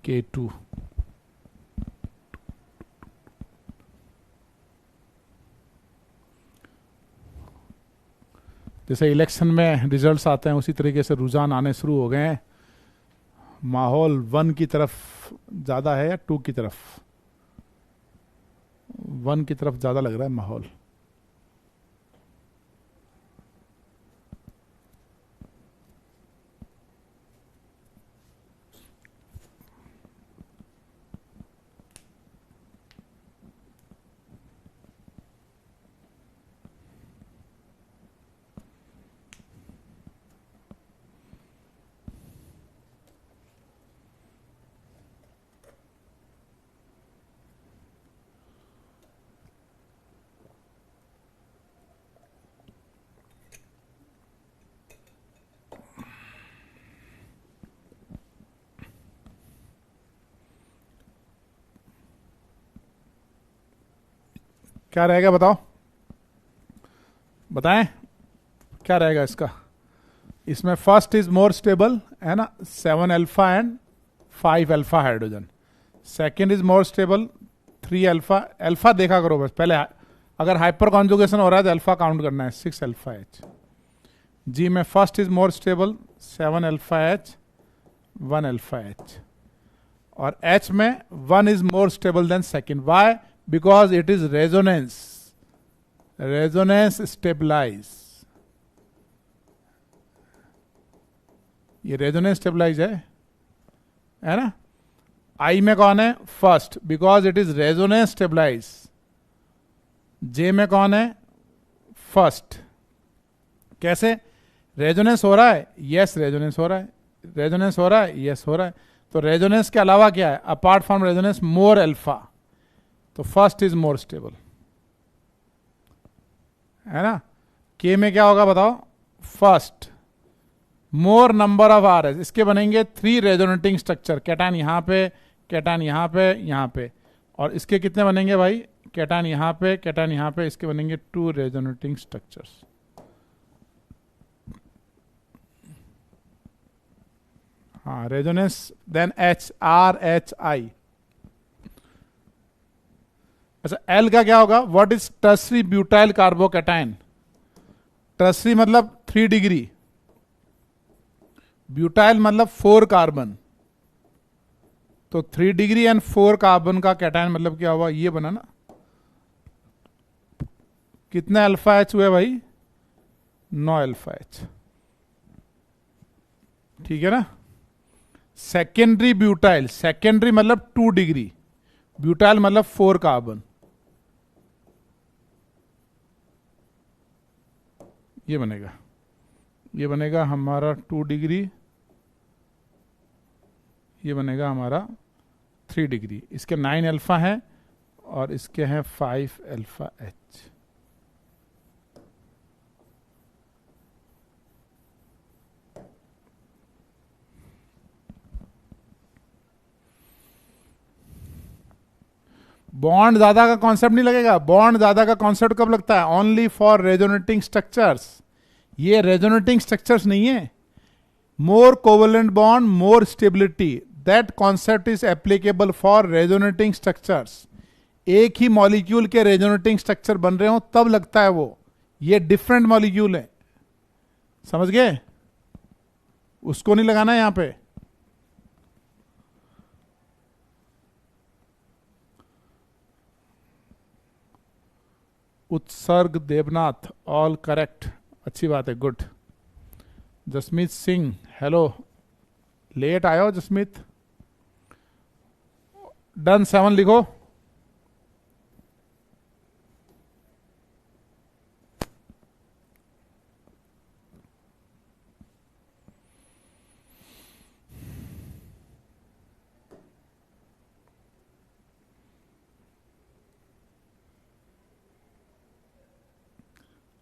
K2। जैसे इलेक्शन में रिजल्ट्स आते हैं उसी तरीके से रुझान आने शुरू हो गए हैं। माहौल 1 की तरफ ज़्यादा है या 2 की तरफ? 1 की तरफ ज़्यादा लग रहा है माहौल। क्या रहेगा बताओ, बताएं क्या रहेगा इसका? इसमें फर्स्ट इज मोर स्टेबल है ना, 7 alpha and 5 alpha hydrogen. Second is more stable 3 alpha. Alpha देखा करो बस पहले, अगर हाइपर कॉन्जुगेशन हो रहा है तो अल्फा काउंट करना है, 6 अल्फा एच। जी में first is more stable 7 alpha H 1 alpha H, और एच में 1 is more stable than second. Why? Because it is resonance stabilise. ये रेजोनेंस स्टेबलाइज है ना। आई में कौन है? First, because it is resonance stabilise. J में कौन है? फर्स्ट। कैसे? रेजोनेंस हो रहा है, यस रेजोनेंस हो रहा है, रेजोनेंस हो रहा है, यस हो रहा है। तो रेजोनेंस के अलावा क्या है? Apart from resonance more alpha, तो फर्स्ट इज मोर स्टेबल है ना। के में क्या होगा बताओ? First, more number of R S, इसके बनेंगे 3 रेजोनेटिंग स्ट्रक्चर, कैटायन यहां पे, कैटायन यहां पे, यहां पे, और इसके कितने बनेंगे भाई? कैटायन यहां पे, कैटायन यहां पे, इसके बनेंगे 2 रेजोनेटिंग स्ट्रक्चर्स। हाँ, resonance then H, R H I. अच्छा, एल का क्या होगा? What is tertiary butyl carbocation? Tertiary मतलब 3 डिग्री, ब्यूटाइल मतलब 4 कार्बन, तो 3 डिग्री एंड 4 कार्बन का कैटायन मतलब क्या हुआ? ये बना ना। कितने अल्फा एच हुए भाई? 9 अल्फा एच, ठीक है ना। सेकेंडरी ब्यूटाइल, सेकेंडरी मतलब 2 डिग्री, ब्यूटाइल मतलब 4 कार्बन, ये बनेगा, ये बनेगा हमारा 2 डिग्री, ये बनेगा हमारा 3 डिग्री। इसके 9 अल्फा है और इसके हैं 5 अल्फा एच। बॉन्ड ज्यादा का कॉन्सेप्ट नहीं लगेगा। बॉन्ड ज्यादा का कॉन्सेप्ट कब लगता है? Only for resonating structures. ये रेजोनेटिंग स्ट्रक्चर्स नहीं है। More covalent bond, more stability, that concept is applicable for resonating structures. एक ही मॉलिक्यूल के रेजोनेटिंग स्ट्रक्चर बन रहे हो तब लगता है वो। ये डिफरेंट मॉलिक्यूल है, समझ गए? उसको नहीं लगाना यहां पे। उत्सर्ग देवनाथ, ऑल करेक्ट, अच्छी बात है, good. Jasmeet Singh, hello, late आयो जसमीत। डन 7 लिखो।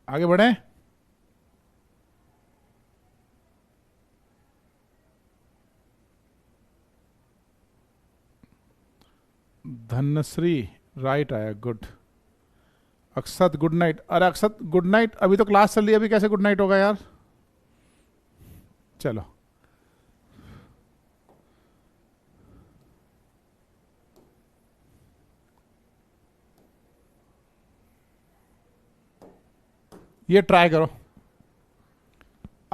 आगे बढ़े। धनश्री राइट आया, गुड। Akshat good night. अरे अक्षत गुड नाइट, अभी तो क्लास चल रही है, अभी कैसे गुड नाइट होगा यार? चलो ये ट्राई करो,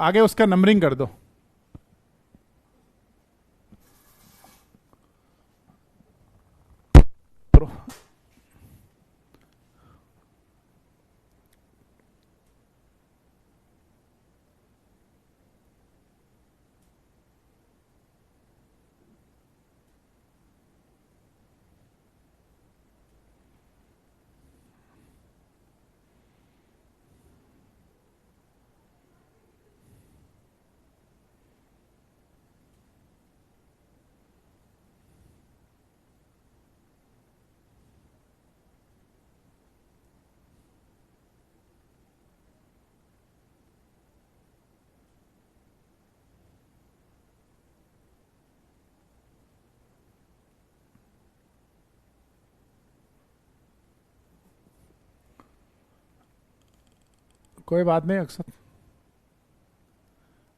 आगे उसका नंबरिंग कर दो। कोई बात नहीं अक्सर,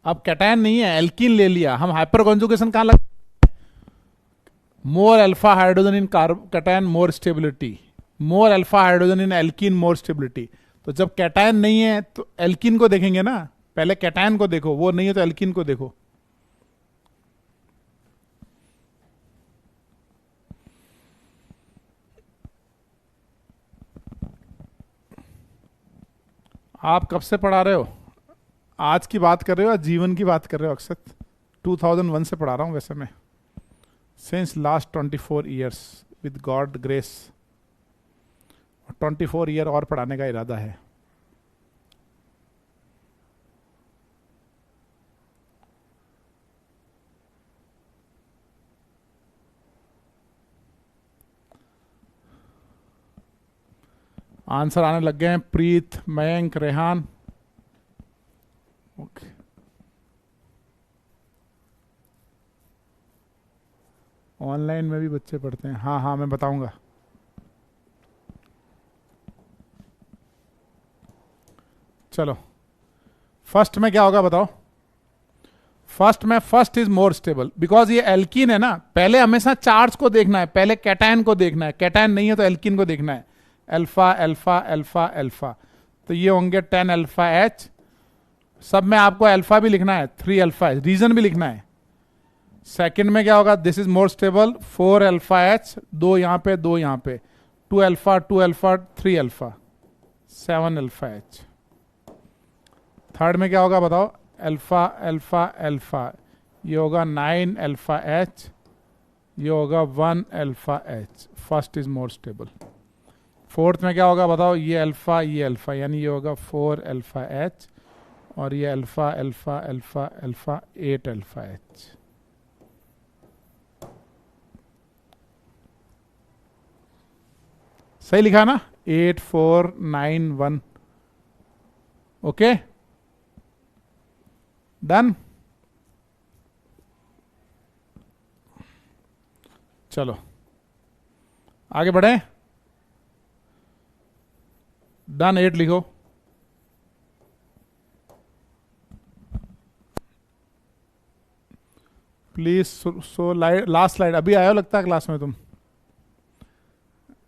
अब कैटायन नहीं है, एल्कीन ले लिया हम, हाइपर कॉन्जुगेशन कहां लग, more alpha hydrogen in cation more stability, more alpha hydrogen in alkene more stability. तो जब कैटायन नहीं है तो एल्कीन को देखेंगे ना, पहले कैटायन को देखो, वो नहीं है तो एल्कीन को देखो। आप कब से पढ़ा रहे हो? आज की बात कर रहे हो या जीवन की बात कर रहे हो अक्षत? 2001 से पढ़ा रहा हूं वैसे मैं, since last 24 years with God grace, 24 year और पढ़ाने का इरादा है। आंसर आने लग गए हैं, प्रीत, मयंक, रेहान। ओके, ऑनलाइन में भी बच्चे पढ़ते हैं? हाँ हाँ मैं बताऊंगा। चलो फर्स्ट में क्या होगा बताओ? फर्स्ट में first is more stable, because ये एल्कीन है ना, पहले हमेशा चार्ज को देखना है, पहले कैटायन को देखना है, कैटायन नहीं है तो एल्कीन को देखना है। अल्फा अल्फा अल्फा अल्फा, तो ये होंगे 10 अल्फा एच, सब में आपको अल्फा भी लिखना है, 3 अल्फा एच, रीजन भी लिखना है। सेकंड में क्या होगा? This is more stable, 4 alpha H, 2 यहां पे 2 यहां पे, 2 alpha 2 alpha 3 alpha, 7 alpha H. Third में क्या होगा बताओ? अल्फा अल्फा अल्फा, ये होगा 9 अल्फा एच, ये होगा 1 alpha H. First is more stable. Fourth में क्या होगा बताओ? ये अल्फा, यानी ये होगा 4 अल्फा एच, और ये alpha alpha alpha alpha 8 alpha H. सही लिखा ना? 8 4 9 1। Okay, done. चलो आगे बढ़े। डन, 8 लिखो। Please so last slide. अभी आयो लगता है क्लास में तुम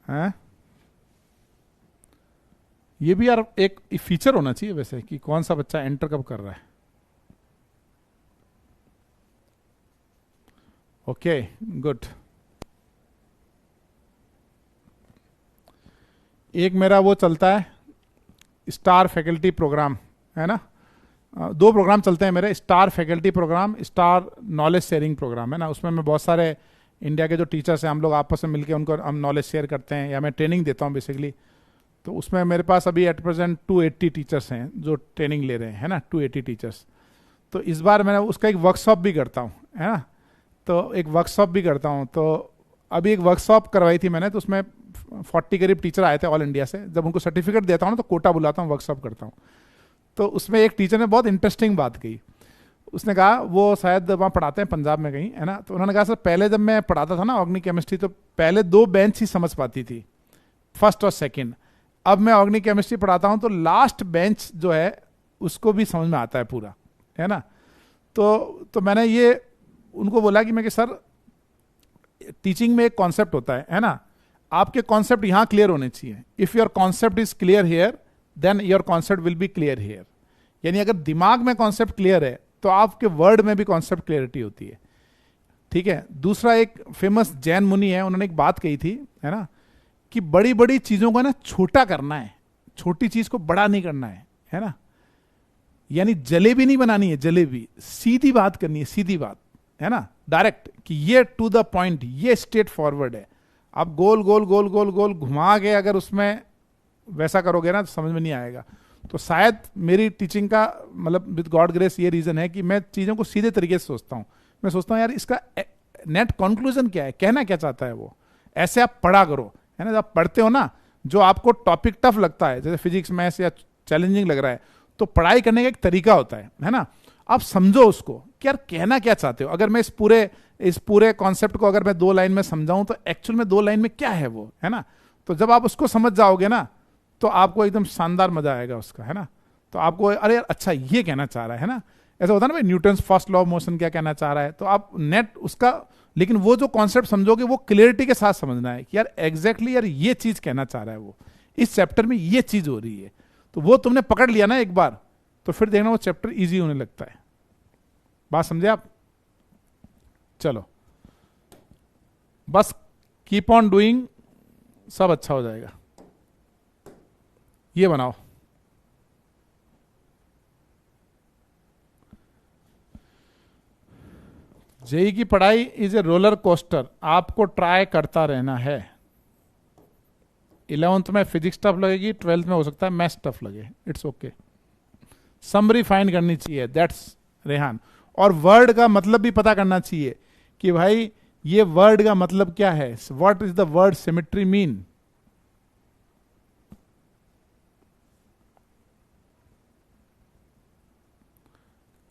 हैं? ये भी यार एक फीचर होना चाहिए वैसे कि कौन सा बच्चा एंटर कब कर रहा है। Okay good. एक मेरा वो चलता है स्टार फैकल्टी प्रोग्राम, है ना? 2 प्रोग्राम चलते हैं मेरे, star faculty programme, star knowledge sharing programme, है ना? उसमें मैं बहुत सारे इंडिया के जो टीचर्स हैं हम लोग आपस में मिलकर उनको हम नॉलेज शेयर करते हैं, या मैं ट्रेनिंग देता हूँ बेसिकली। तो उसमें मेरे पास अभी एट प्रेजेंट 280 टीचर्स हैं जो ट्रेनिंग ले रहे हैं, है ना? 280 टीचर्स। तो इस बार मैंने उसका एक वर्कशॉप भी करता हूँ, है ना? तो एक वर्कशॉप भी करता हूँ। तो अभी एक वर्कशॉप करवाई थी मैंने, तो उसमें 40 करीब टीचर आए थे ऑल इंडिया से। जब उनको सर्टिफिकेट देता हूँ ना तो कोटा बुलाता हूँ, वर्कशॉप करता हूँ। तो उसमें एक टीचर ने बहुत इंटरेस्टिंग बात कही। उसने कहा, वो शायद वहाँ पढ़ाते हैं पंजाब में कहीं, है ना? तो उन्होंने कहा सर पहले जब मैं पढ़ाता था ना ऑर्गेनिक केमिस्ट्री, तो पहले 2 बेंच ही समझ पाती थी, फर्स्ट और सेकेंड। अब मैं ऑर्गेनिक केमिस्ट्री पढ़ाता हूँ तो लास्ट बेंच जो है उसको भी समझ में आता है पूरा, है ना? तो मैंने ये उनको बोला कि सर टीचिंग में एक कॉन्सेप्ट होता है ना? आपके कॉन्सेप्ट यहां क्लियर होने चाहिए। If your concept is clear here then your concept will be clear here. यानी अगर दिमाग में कॉन्सेप्ट क्लियर है तो आपके वर्ड में भी कॉन्सेप्ट क्लियरिटी होती है. ठीक है. दूसरा, एक फेमस जैन मुनि है, उन्होंने एक बात कही थी, है ना, कि बड़ी बड़ी चीजों को ना छोटा करना है, छोटी चीज को बड़ा नहीं करना है ना. यानी जलेबी नहीं बनानी है, जलेबी सीधी बात करनी है, सीधी बात, है ना, डायरेक्ट, कि ये टू द पॉइंट, ये स्ट्रेट फॉरवर्ड है. आप गोल गोल गोल गोल गोल घुमा के अगर उसमें वैसा करोगे ना तो समझ में नहीं आएगा. तो शायद मेरी टीचिंग का मतलब विद गॉड ग्रेस ये रीजन है कि मैं चीजों को सीधे तरीके से सोचता हूं. मैं सोचता हूं यार इसका नेट कंक्लूजन क्या है, कहना क्या चाहता है वो. ऐसे आप पढ़ा करो, है ना. जब आप पढ़ते हो ना, जो आपको टॉपिक टफ लगता है, जैसे फिजिक्स मैथ्स या चैलेंजिंग लग रहा है, तो पढ़ाई करने का एक तरीका होता है ना. आप समझो उसको कि यार कहना क्या चाहते हो. अगर मैं इस पूरे कॉन्सेप्ट को अगर मैं 2 लाइन में समझाऊं तो एक्चुअल में 2 लाइन में क्या है वो, है ना. तो जब आप उसको समझ जाओगे ना तो आपको एकदम शानदार मजा आएगा उसका, है ना. तो आपको अरे यार अच्छा ये कहना चाह रहा है ना. ऐसा होता है ना भाई, Newton's first law of motion क्या कहना चाह रहा है, तो आप नेट उसका, लेकिन वो जो कॉन्सेप्ट समझोगे वो क्लियरिटी के साथ समझना है कि यार एग्जैक्टली यार ये चीज कहना चाह रहा है वो, इस चैप्टर में ये चीज हो रही है. तो वो तुमने पकड़ लिया ना एक बार, तो फिर देखना वो चैप्टर इजी होने लगता है. बात समझे आप. चलो बस कीप ऑन डूइंग, सब अच्छा हो जाएगा. ये बनाओ. जेई की पढ़ाई इज ए रोलर कोस्टर, आपको ट्राई करता रहना है. 11th में फिजिक्स टफ लगेगी, 12th में हो सकता है मैथ्स टफ लगे, इट्स ओके. समरी फाइंड करनी चाहिए, दैट्स रेहान. और वर्ड का मतलब भी पता करना चाहिए कि भाई ये वर्ड का मतलब क्या है. What is the word symmetry mean.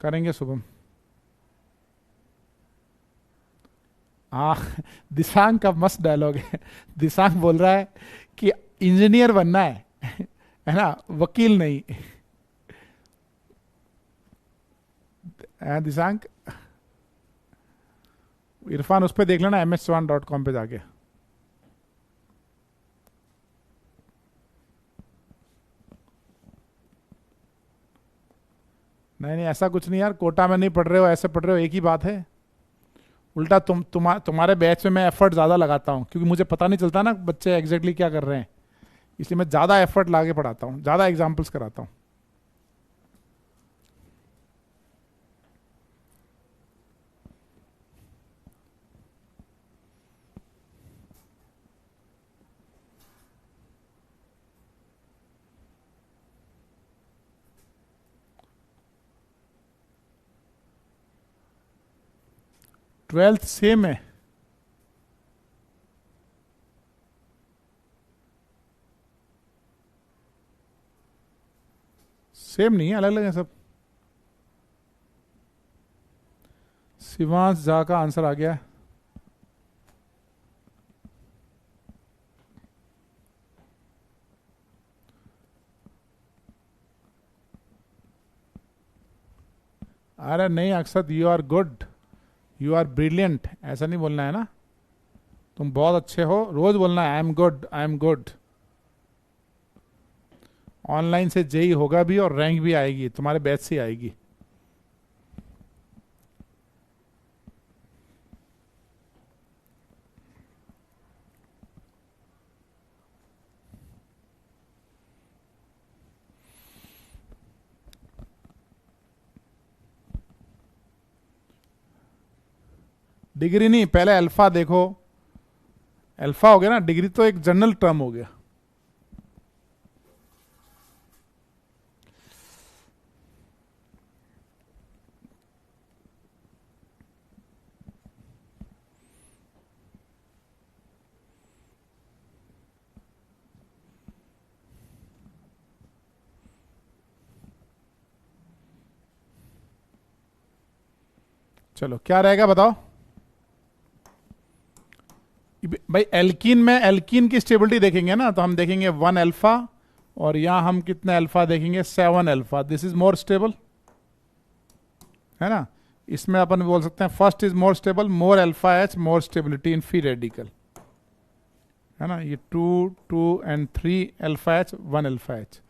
करेंगे शुभम. हाँ, दिशांग का मस्त डायलॉग है. दिशांग बोल रहा है कि इंजीनियर बनना है ना, वकील नहीं. दिशांग, इरफान उस पर देख लेना ms1.com पे जाके. नहीं नहीं ऐसा कुछ नहीं यार, कोटा में नहीं पढ़ रहे हो, ऐसे पढ़ रहे हो, एक ही बात है. उल्टा तुम्हारे बैच में मैं एफर्ट ज़्यादा लगाता हूँ, क्योंकि मुझे पता नहीं चलता ना बच्चे एग्जैक्टली क्या कर रहे हैं, इसलिए मैं ज़्यादा एफर्ट ला के पढ़ाता हूँ, ज़्यादा एग्जाम्पल्स कराता हूँ. ट्वेल्थ सेम है. सेम नहीं है, अलग अलग है सब. शिवांश झा का आंसर आ गया. अरे नहीं Akshat, you are good, you are brilliant, ऐसा नहीं बोलना है ना. तुम बहुत अच्छे हो, रोज बोलना है I am good, I am good. Online से जेई होगा भी और रैंक भी आएगी, तुम्हारे बैच से आएगी. डिग्री नहीं, पहले अल्फा देखो. अल्फा हो गया ना, डिग्री तो एक जनरल टर्म हो गया. चलो क्या रहेगा बताओ भाई. एल्कीन की स्टेबिलिटी देखेंगे ना, तो हम देखेंगे 1 अल्फा, और यहां हम कितने अल्फा देखेंगे, 7 alpha. This is more stable, है ना. इसमें अपन बोल सकते हैं first is more stable, more alpha H, more stability in free radical, है ना. ये 2 2 and 3 alpha H, 1 alpha H.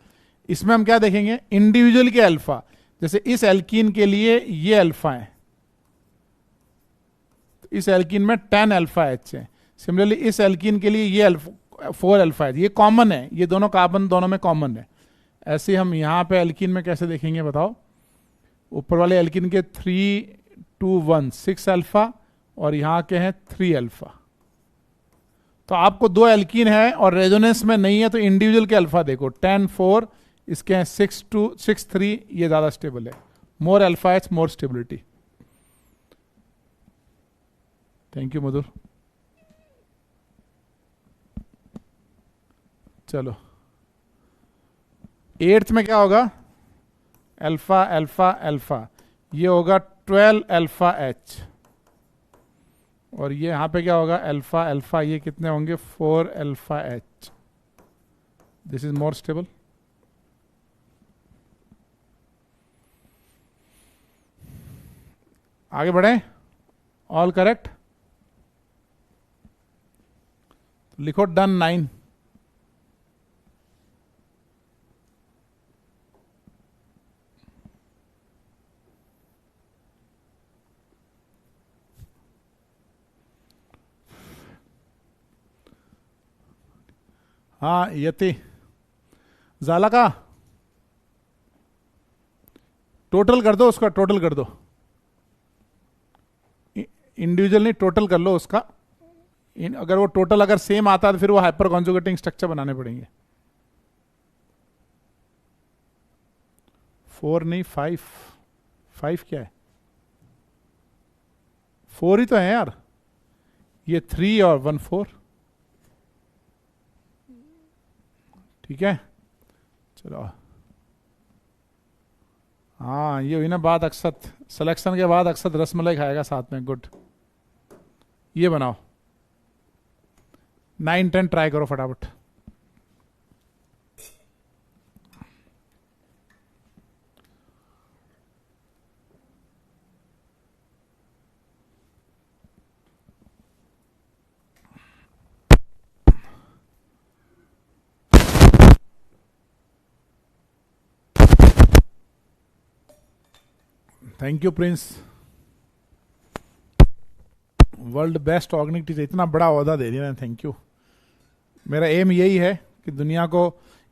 इसमें हम क्या देखेंगे, इंडिविजुअल के अल्फा, जैसे इस एल्कीन के लिए ये अल्फा है, इस एल्कीन में 10 अल्फा एच है। सिमिलरली इस एल्कीन के लिए ये 4 अल्फा एच, ये कॉमन है, ये दोनों कार्बन दोनों में कॉमन है। ऐसे हम यहां पे एल्कीन में कैसे देखेंगे बताओ, ऊपर वाले एल्कीन के 3 2 1 6 अल्फा और यहां के हैं 3 अल्फा। तो आपको 2 एल्कीन है और रेजोनेंस में नहीं है तो इंडिविजुअल के अल्फा देखो, 10 4, इसके हैं 6 2 6 3, ये ज्यादा स्टेबल है। More alpha H more stability. Thank you Madhur. चलो 8th में क्या होगा, अल्फा अल्फा अल्फा, ये होगा 12 अल्फा एच, और ये यहां पे क्या होगा, अल्फा अल्फा, ये कितने होंगे 4 alpha H. This is more stable. आगे बढ़े, ऑल करेक्ट, लिखो डन 9। हाँ यति जाला का टोटल कर दो, उसका टोटल कर दो, इंडिविजुअल नहीं टोटल कर लो उसका। अगर वो टोटल अगर सेम आता है तो फिर वो हाइपर कॉन्जुगेटिंग स्ट्रक्चर बनाने पड़ेंगे। 4 नहीं 5, 5 क्या है, 4 ही तो है यार, ये 3 और 1 4, ठीक है। चलो हाँ ये हुई ना बात, अक्षत सिलेक्शन के बाद अक्षत रसमलाई खाएगा साथ में, गुड। ये बनाओ 9 10 ट्राई करो फटाफट। Thank you Prince, world best organic teacher, इतना बड़ा ओहदा दे दिया, थैंक यू। मेरा एम यही है कि दुनिया को,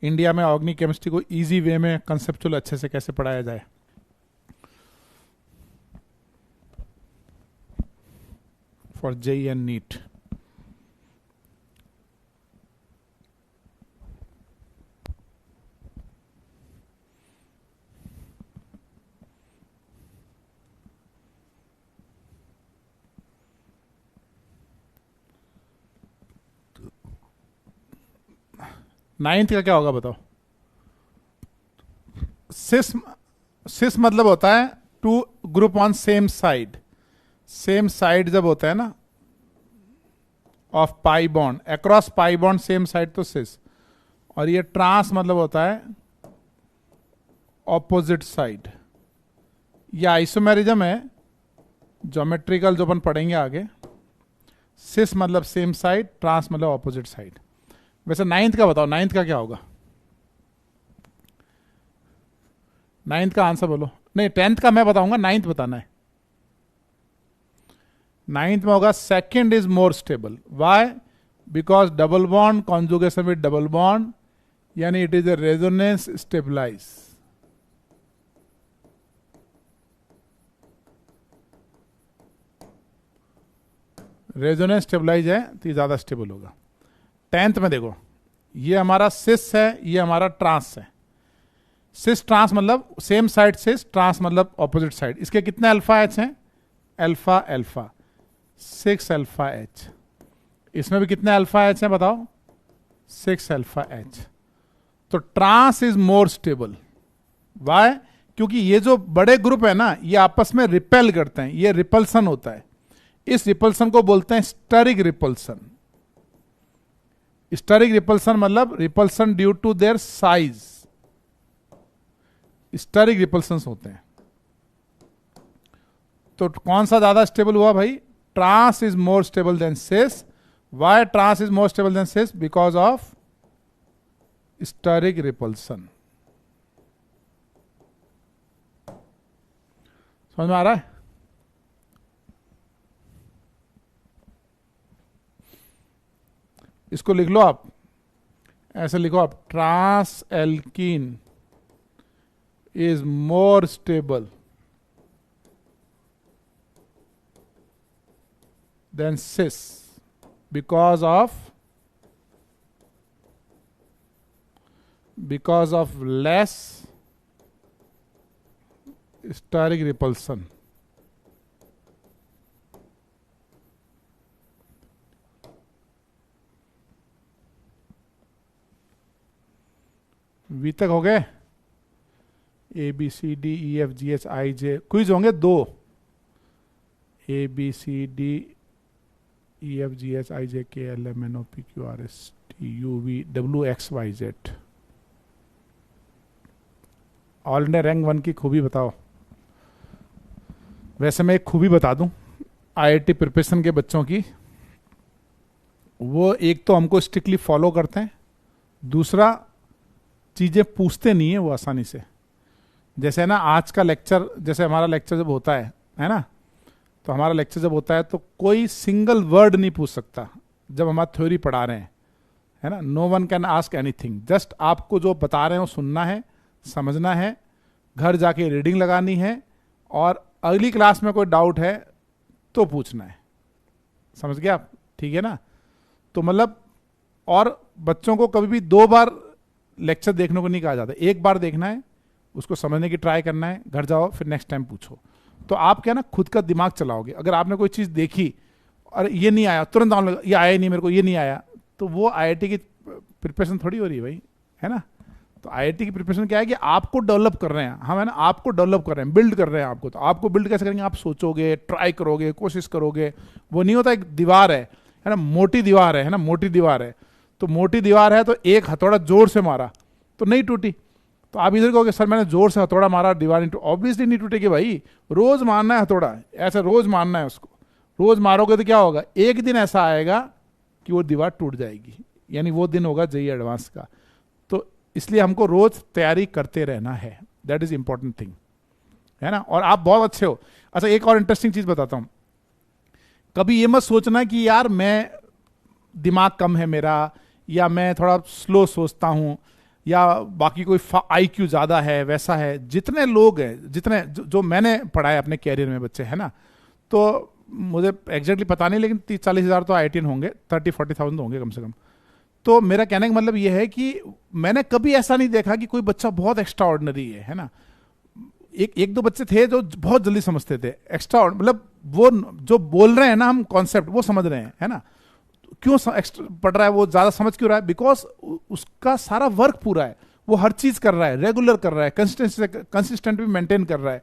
इंडिया में ऑर्गेनिक केमिस्ट्री को इजी वे में कंसेप्चुअल अच्छे से कैसे पढ़ाया जाए। For JEE and NEET. Ninth का क्या होगा बताओ। सिस मतलब होता है two group on same side, same side जब होता है ना of pi bond, across pi bond same side तो सिस। और ये ट्रांस मतलब होता है ऑपोजिट साइड। ये आइसोमेरिज्म है, ज्योमेट्रिकल जो अपन पढ़ेंगे आगे। सिस मतलब सेम साइड, ट्रांस मतलब ऑपोजिट साइड। वैसे नाइन्थ का बताओ, नाइन्थ का क्या होगा, नाइन्थ का आंसर बोलो। नहीं 10th का मैं बताऊंगा, नाइन्थ बताना है। नाइन्थ में होगा second is more stable. Why? Because double bond conjugation with double bond, यानी it is a resonance stabilise. Resonance stabilise है तो ये ज्यादा स्टेबल होगा। 10th में देखो, ये हमारा सिस है, ये हमारा ट्रांस है। सिस ट्रांस मतलब सेम साइड सिस, ट्रांस मतलब ऑपोजिट साइड। इसके कितने अल्फा एच हैं? Alpha alpha 6 alpha H. इसमें भी कितने अल्फा एच हैं बताओ? 6 अल्फा एच। तो trans is more stable. Why? क्योंकि ये जो बड़े ग्रुप है ना, ये आपस में रिपेल करते हैं, ये रिपल्सन होता है। इस रिपल्सन को बोलते हैं स्टेरिक रिपल्सन। स्टेरिक रिपल्सन मतलब repulsion due to their size, steric repulsions होते हैं। तो कौन सा ज्यादा स्टेबल हुआ भाई? Trans is more stable than cis. Why trans is more stable than cis? Because of steric repulsion. समझ में आ रहा है? इसको लिख लो आप, ऐसे लिखो आप, trans alkene is more stable than cis because of less steric repulsion. वी तक हो गए? ABCDEFGHIJ क्विज होंगे 2, ABCDEFGHIJKLMNOPQRSTUVWXYZ। ऑल इंडिया रैंक 1 की खूबी बताओ। वैसे मैं एक खूबी बता दूं IIT प्रिपरेशन के बच्चों की, वो एक तो हमको स्ट्रिक्टली फॉलो करते हैं, दूसरा चीजें पूछते नहीं है वो आसानी से। जैसे ना आज का लेक्चर, जैसे हमारा लेक्चर जब होता है ना, तो हमारा लेक्चर जब होता है तो कोई सिंगल वर्ड नहीं पूछ सकता जब हमारा थ्योरी पढ़ा रहे हैं, है ना। No one can ask anything, just आपको जो बता रहे हैं वो सुनना है, समझना है, घर जाके रीडिंग लगानी है, और अगली क्लास में कोई डाउट है तो पूछना है। समझ गया आप? ठीक है ना। तो मतलब, और बच्चों को कभी भी 2 बार लेक्चर देखने को नहीं कहा जाता, 1 बार देखना है, उसको समझने की ट्राई करना है, घर जाओ फिर नेक्स्ट टाइम पूछो। तो आप क्या ना खुद का दिमाग चलाओगे। अगर आपने कोई चीज़ देखी और ये नहीं आया, तुरंत आने लगा, ये आया नहीं मेरे को, ये नहीं आया, तो वो IIT की प्रिपरेशन थोड़ी हो रही है भाई, है ना। तो IIT की प्रिपरेशन क्या है कि आपको डेवलप कर रहे हैं हम, है ना, आपको डेवलप कर रहे हैं, बिल्ड कर रहे हैं आपको। तो आपको बिल्ड कैसे करेंगे? आप सोचोगे, ट्राई करोगे, कोशिश करोगे। वो नहीं होता एक दीवार है ना, मोटी दीवार है ना, मोटी दीवार है, तो मोटी दीवार है तो एक हथौड़ा जोर से मारा तो नहीं टूटी। तो आप इधर कहोगे सर मैंने जोर से हथौड़ा मारा, दीवार नहीं टूटी, ऑब्वियसली नहीं टूटेगी भाई। रोज मारना है हथौड़ा, ऐसे रोज मारना है उसको, रोज मारोगे तो क्या होगा, एक दिन ऐसा आएगा कि वो दीवार टूट जाएगी, यानी वो दिन होगा JEE एडवांस का। तो इसलिए हमको रोज तैयारी करते रहना है, दैट इज इंपॉर्टेंट थिंग, है ना। और आप बहुत अच्छे हो। अच्छा, एक और इंटरेस्टिंग चीज बताता हूं, कभी ये मत सोचना कि यार मैं दिमाग कम है मेरा, या मैं थोड़ा स्लो सोचता हूं, या बाकी कोई IQ ज्यादा है, वैसा है। जितने लोग हैं, जितने जो मैंने पढ़ाए अपने कैरियर में बच्चे, है ना, तो मुझे एग्जैक्टली पता नहीं, लेकिन 30-40 हज़ार तो IITian होंगे, 30-40,000 तो होंगे कम से कम। तो मेरा कहने का मतलब ये है कि मैंने कभी ऐसा नहीं देखा कि कोई बच्चा बहुत एक्स्ट्रा ऑर्डिनरी है ना। एक दो बच्चे थे जो बहुत जल्दी समझते थे, एक्स्ट्रा मतलब वो जो बोल रहे हैं ना हम कॉन्सेप्ट, वो समझ रहे हैं, है ना। क्यों पढ़ रहा है वो, ज्यादा समझ क्यों रहा है? बिकॉज उसका सारा वर्क पूरा है, वो हर चीज कर रहा है, रेगुलर कर रहा है, कंसिस्टेंट भी मेंटेन कर रहा है।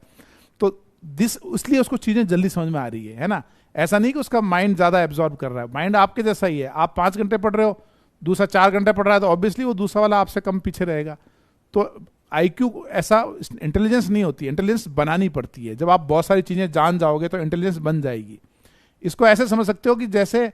तो इसलिए उसको चीजें जल्दी समझ में आ रही है ना। ऐसा नहीं कि उसका माइंड ज्यादा एब्जॉर्ब कर रहा है, माइंड आपके जैसा ही है। आप 5 घंटे पढ़ रहे हो, दूसरा 4 घंटे पढ़ रहा है, तो ऑब्वियसली वो दूसरा वाला आपसे कम पीछे रहेगा। तो IQ ऐसा इंटेलिजेंस नहीं होती, इंटेलिजेंस बनानी पड़ती है। जब आप बहुत सारी चीजें जान जाओगे तो इंटेलिजेंस बन जाएगी। इसको ऐसे समझ सकते हो कि जैसे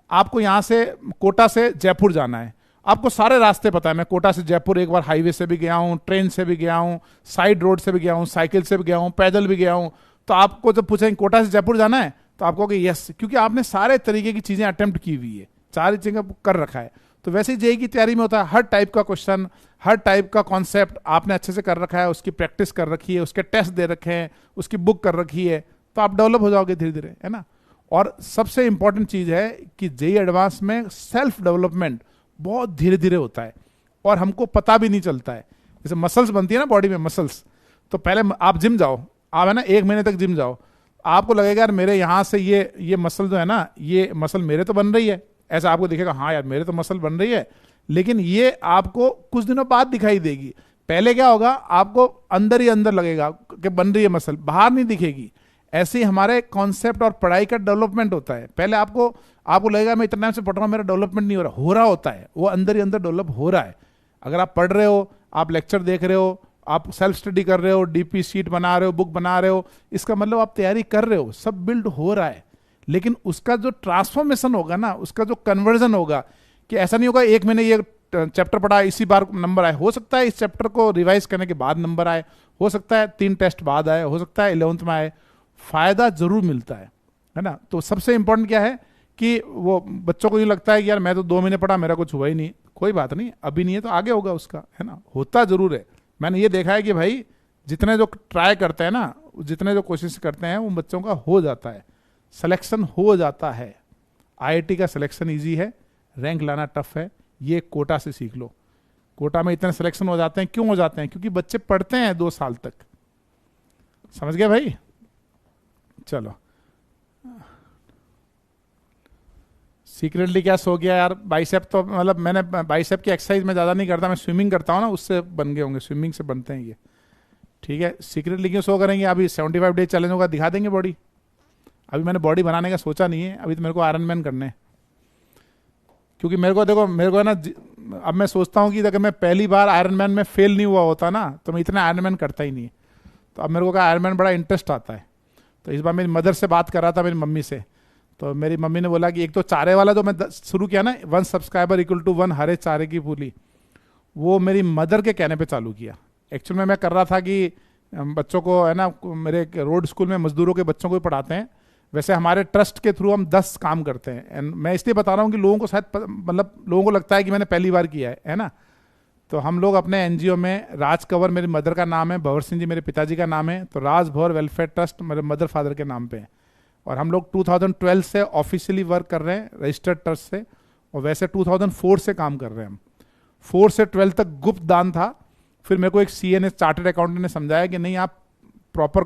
आपको यहां से कोटा से जयपुर जाना है, आपको सारे रास्ते पता है। मैं कोटा से जयपुर एक बार हाईवे से भी गया हूं, ट्रेन से भी गया हूं, साइड रोड से भी गया हूं, साइकिल से भी गया हूं, पैदल भी गया हूं। तो आपको जब पूछेंगे कोटा से जयपुर जाना है, तो आप कहोगे यस, क्योंकि आपने सारे तरीके की चीजें अटेम्प्ट की हुई है, सारी चीजें कर रखा है। तो वैसे ही JEE की तैयारी में होता है, हर टाइप का क्वेश्चन, हर टाइप का कॉन्सेप्ट आपने अच्छे से कर रखा है, उसकी प्रैक्टिस कर रखी है, उसके टेस्ट दे रखे हैं, उसकी बुक कर रखी है, तो आप डेवलप हो जाओगे धीरे धीरे, है ना। और सबसे इंपॉर्टेंट चीज है कि JEE एडवांस में सेल्फ डेवलपमेंट बहुत धीरे धीरे होता है और हमको पता भी नहीं चलता है। जैसे मसल्स बनती है ना बॉडी में, मसल्स, तो पहले आप जिम जाओ, आप है ना 1 महीने तक जिम जाओ, आपको लगेगा यार मेरे यहाँ से ये मसल जो है ना, ये मसल मेरे तो बन रही है, ऐसा आपको दिखेगा, हाँ यार मेरे तो मसल बन रही है। लेकिन ये आपको कुछ दिनों बाद दिखाई देगी। पहले क्या होगा, आपको अंदर ही अंदर लगेगा कि बन रही है मसल, बाहर नहीं दिखेगी। ऐसे ही हमारे कॉन्सेप्ट और पढ़ाई का डेवलपमेंट होता है। पहले आपको लगेगा मैं इतना टाइम से पढ़ रहा हूं, मेरा डेवलपमेंट नहीं हो रहा होता है, वो अंदर ही अंदर डेवलप हो रहा है। अगर आप पढ़ रहे हो, आप लेक्चर देख रहे हो, आप सेल्फ स्टडी कर रहे हो, DP शीट बना रहे हो, बुक बना रहे हो, इसका मतलब आप तैयारी कर रहे हो, सब बिल्ड हो रहा है। लेकिन उसका जो ट्रांसफॉर्मेशन होगा ना, उसका जो कन्वर्जन होगा, कि ऐसा नहीं होगा 1 महीने ये चैप्टर पढ़ा इसी बार नंबर आए, हो सकता है इस चैप्टर को रिवाइज करने के बाद नंबर आए, हो सकता है 3 टेस्ट बाद आए, हो सकता है 11th में आए, फायदा जरूर मिलता है ना। तो सबसे इंपॉर्टेंट क्या है कि वो बच्चों को यूँ लगता है कि यार मैं तो 2 महीने पढ़ा, मेरा कुछ हुआ ही नहीं, कोई बात नहीं, अभी नहीं है तो आगे होगा उसका, है ना, होता जरूर है। मैंने ये देखा है कि भाई जितने जो ट्राई करते हैं ना, जितने जो कोशिश करते हैं, उन बच्चों का हो जाता है, सिलेक्शन हो जाता है। आईआईटी का सिलेक्शन इजी है, रैंक लाना टफ है, ये कोटा से सीख लो। कोटा में इतने सिलेक्शन हो जाते हैं, क्यों हो जाते हैं? क्योंकि बच्चे पढ़ते हैं 2 साल तक। समझ गए भाई? चलो, सीक्रेटली क्या सो गया यार? बाइसेप तो मतलब मैंने बाइसेप की एक्सरसाइज में ज़्यादा नहीं करता, मैं स्विमिंग करता हूँ ना, उससे बन गए होंगे, स्विमिंग से बनते हैं ये। ठीक है, सीक्रेटली क्यों सो करेंगे? अभी 75 डे चैलेंज होगा, दिखा देंगे बॉडी। अभी मैंने बॉडी बनाने का सोचा नहीं है, अभी तो मेरे को आयरन मैन करने हैं। क्योंकि मेरे को देखो, मेरे को है ना, अब मैं सोचता हूँ कि अगर मैं पहली बार आयरन मैन में फेल नहीं हुआ होता ना, तो मैं इतना आयरन मैन करता ही नहीं। तो अब मेरे को आयरन मैन बड़ा इंटरेस्ट आता है। तो इस बार मेरी मदर से बात कर रहा था, मेरी मम्मी से, तो मेरी मम्मी ने बोला कि एक तो चारे वाला जो मैं शुरू किया ना, 1 सब्सक्राइबर इक्वल टू 1 हरे चारे की पूली, वो मेरी मदर के कहने पे चालू किया। एक्चुअल में मैं कर रहा था कि बच्चों को, है ना, मेरे रोड स्कूल में मजदूरों के बच्चों को भी पढ़ाते हैं, वैसे हमारे ट्रस्ट के थ्रू हम 10 काम करते हैं। एंड मैं इसलिए बता रहा हूँ कि लोगों को शायद मतलब लोगों को लगता है कि मैंने पहली बार किया है ना। तो हम लोग अपने एनजीओ में, राज कंवर मेरी मदर का नाम है, भंवर सिंह जी मेरे पिताजी का नाम है, तो राज भंवर वेलफेयर ट्रस्ट मेरे मदर फादर के नाम पे है। और हम लोग 2012 से ऑफिशियली वर्क कर रहे हैं रजिस्टर्ड ट्रस्ट से, और वैसे 2004 से काम कर रहे हैं हम। 4 से 12 तक गुप्त दान था। फिर मेरे को एक सीएनए चार्टर्ड अकाउंटेंट ने समझाया कि नहीं, आप प्रॉपर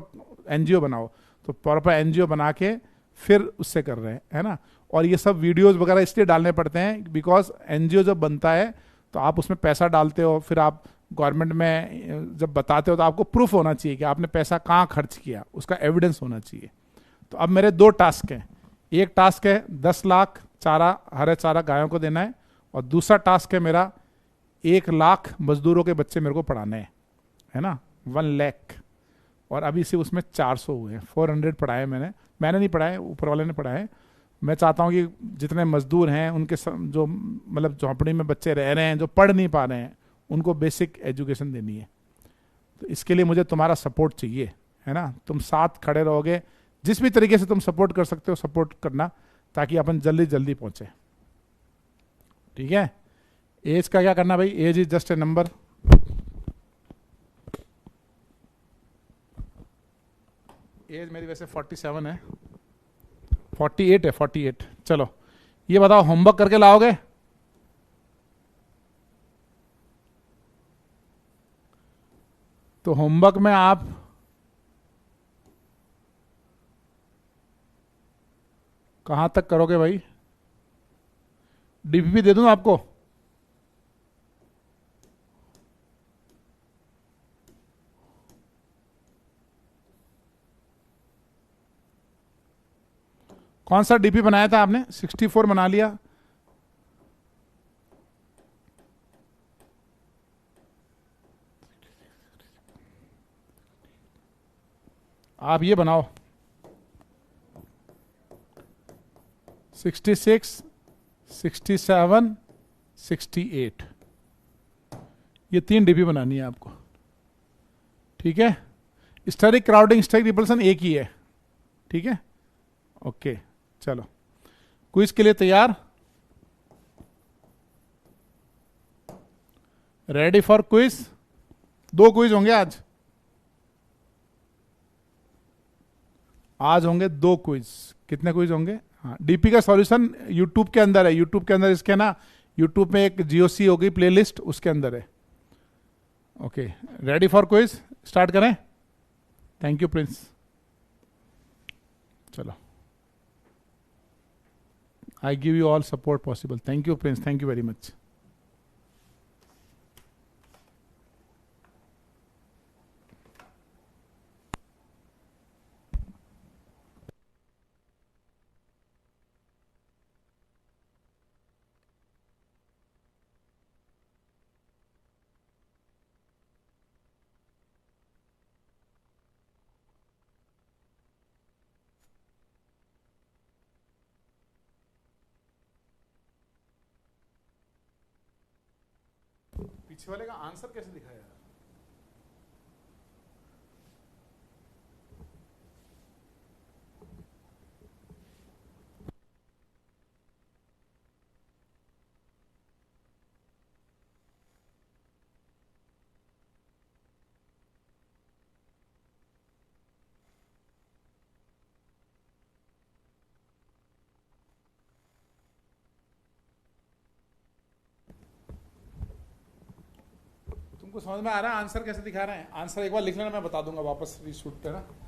एनजीओ बनाओ। तो प्रॉपर एनजीओ बना के फिर उससे कर रहे हैं, है ना। और ये सब वीडियोस वगैरह इसलिए डालने पड़ते हैं बिकॉज एनजीओ जब बनता है तो आप उसमें पैसा डालते हो, फिर आप गवर्नमेंट में जब बताते हो तो आपको प्रूफ होना चाहिए कि आपने पैसा कहाँ खर्च किया, उसका एविडेंस होना चाहिए। तो अब मेरे 2 टास्क हैं। एक टास्क है 10 लाख चारा, हरे चारा गायों को देना है, और दूसरा टास्क है मेरा 1 लाख मजदूरों के बच्चे मेरे को पढ़ाने हैं, है ना, 1 लाख। और अभी से उसमें 400 हुए हैं, 400 पढ़ाए मैंने नहीं पढ़ाए, ऊपर वाले ने पढ़ाए। मैं चाहता हूँ कि जितने मजदूर हैं उनके जो मतलब झोंपड़ी में बच्चे रह रहे हैं, जो पढ़ नहीं पा रहे हैं, उनको बेसिक एजुकेशन देनी है। तो इसके लिए मुझे तुम्हारा सपोर्ट चाहिए, है ना। तुम साथ खड़े रहोगे, जिस भी तरीके से तुम सपोर्ट कर सकते हो सपोर्ट करना, ताकि अपन जल्दी जल्दी पहुंचे। ठीक है। एज का क्या करना भाई? Age is just a number. Age मेरी वैसे 47 है, 48 है, 48। चलो ये बताओ, होमवर्क करके लाओगे? तो होमवर्क में आप कहां तक करोगे भाई? डीपीपी दे दूं आपको? कौन सा डीपी बनाया था आपने? 64 बना लिया। आप ये बनाओ 66, 67, 68, ये 3 डीपी बनानी है आपको। ठीक है। स्टेरिक क्राउडिंग स्टेरिक रिपल्सन एक ही है। ठीक है, ओके। चलो, क्विज के लिए तैयार? Ready for quiz? 2 क्विज होंगे आज। आज होंगे 2 क्विज। कितने क्विज होंगे? हाँ, डीपी का सॉल्यूशन यूट्यूब के अंदर है। यूट्यूब के अंदर इसके ना, यूट्यूब में एक जीओसी होगी प्लेलिस्ट, उसके अंदर है। Okay, ready for quiz? Start करें? Thank you Prince. चलो, I give you all support possible. Thank you Prince, thank you very much. पीछे वाले का आंसर कैसे दिखाया? तुमको समझ में आ रहा है आंसर कैसे दिखा रहे हैं? आंसर एक बार लिख लेना, मैं बता दूंगा वापस रीशूट पे ना।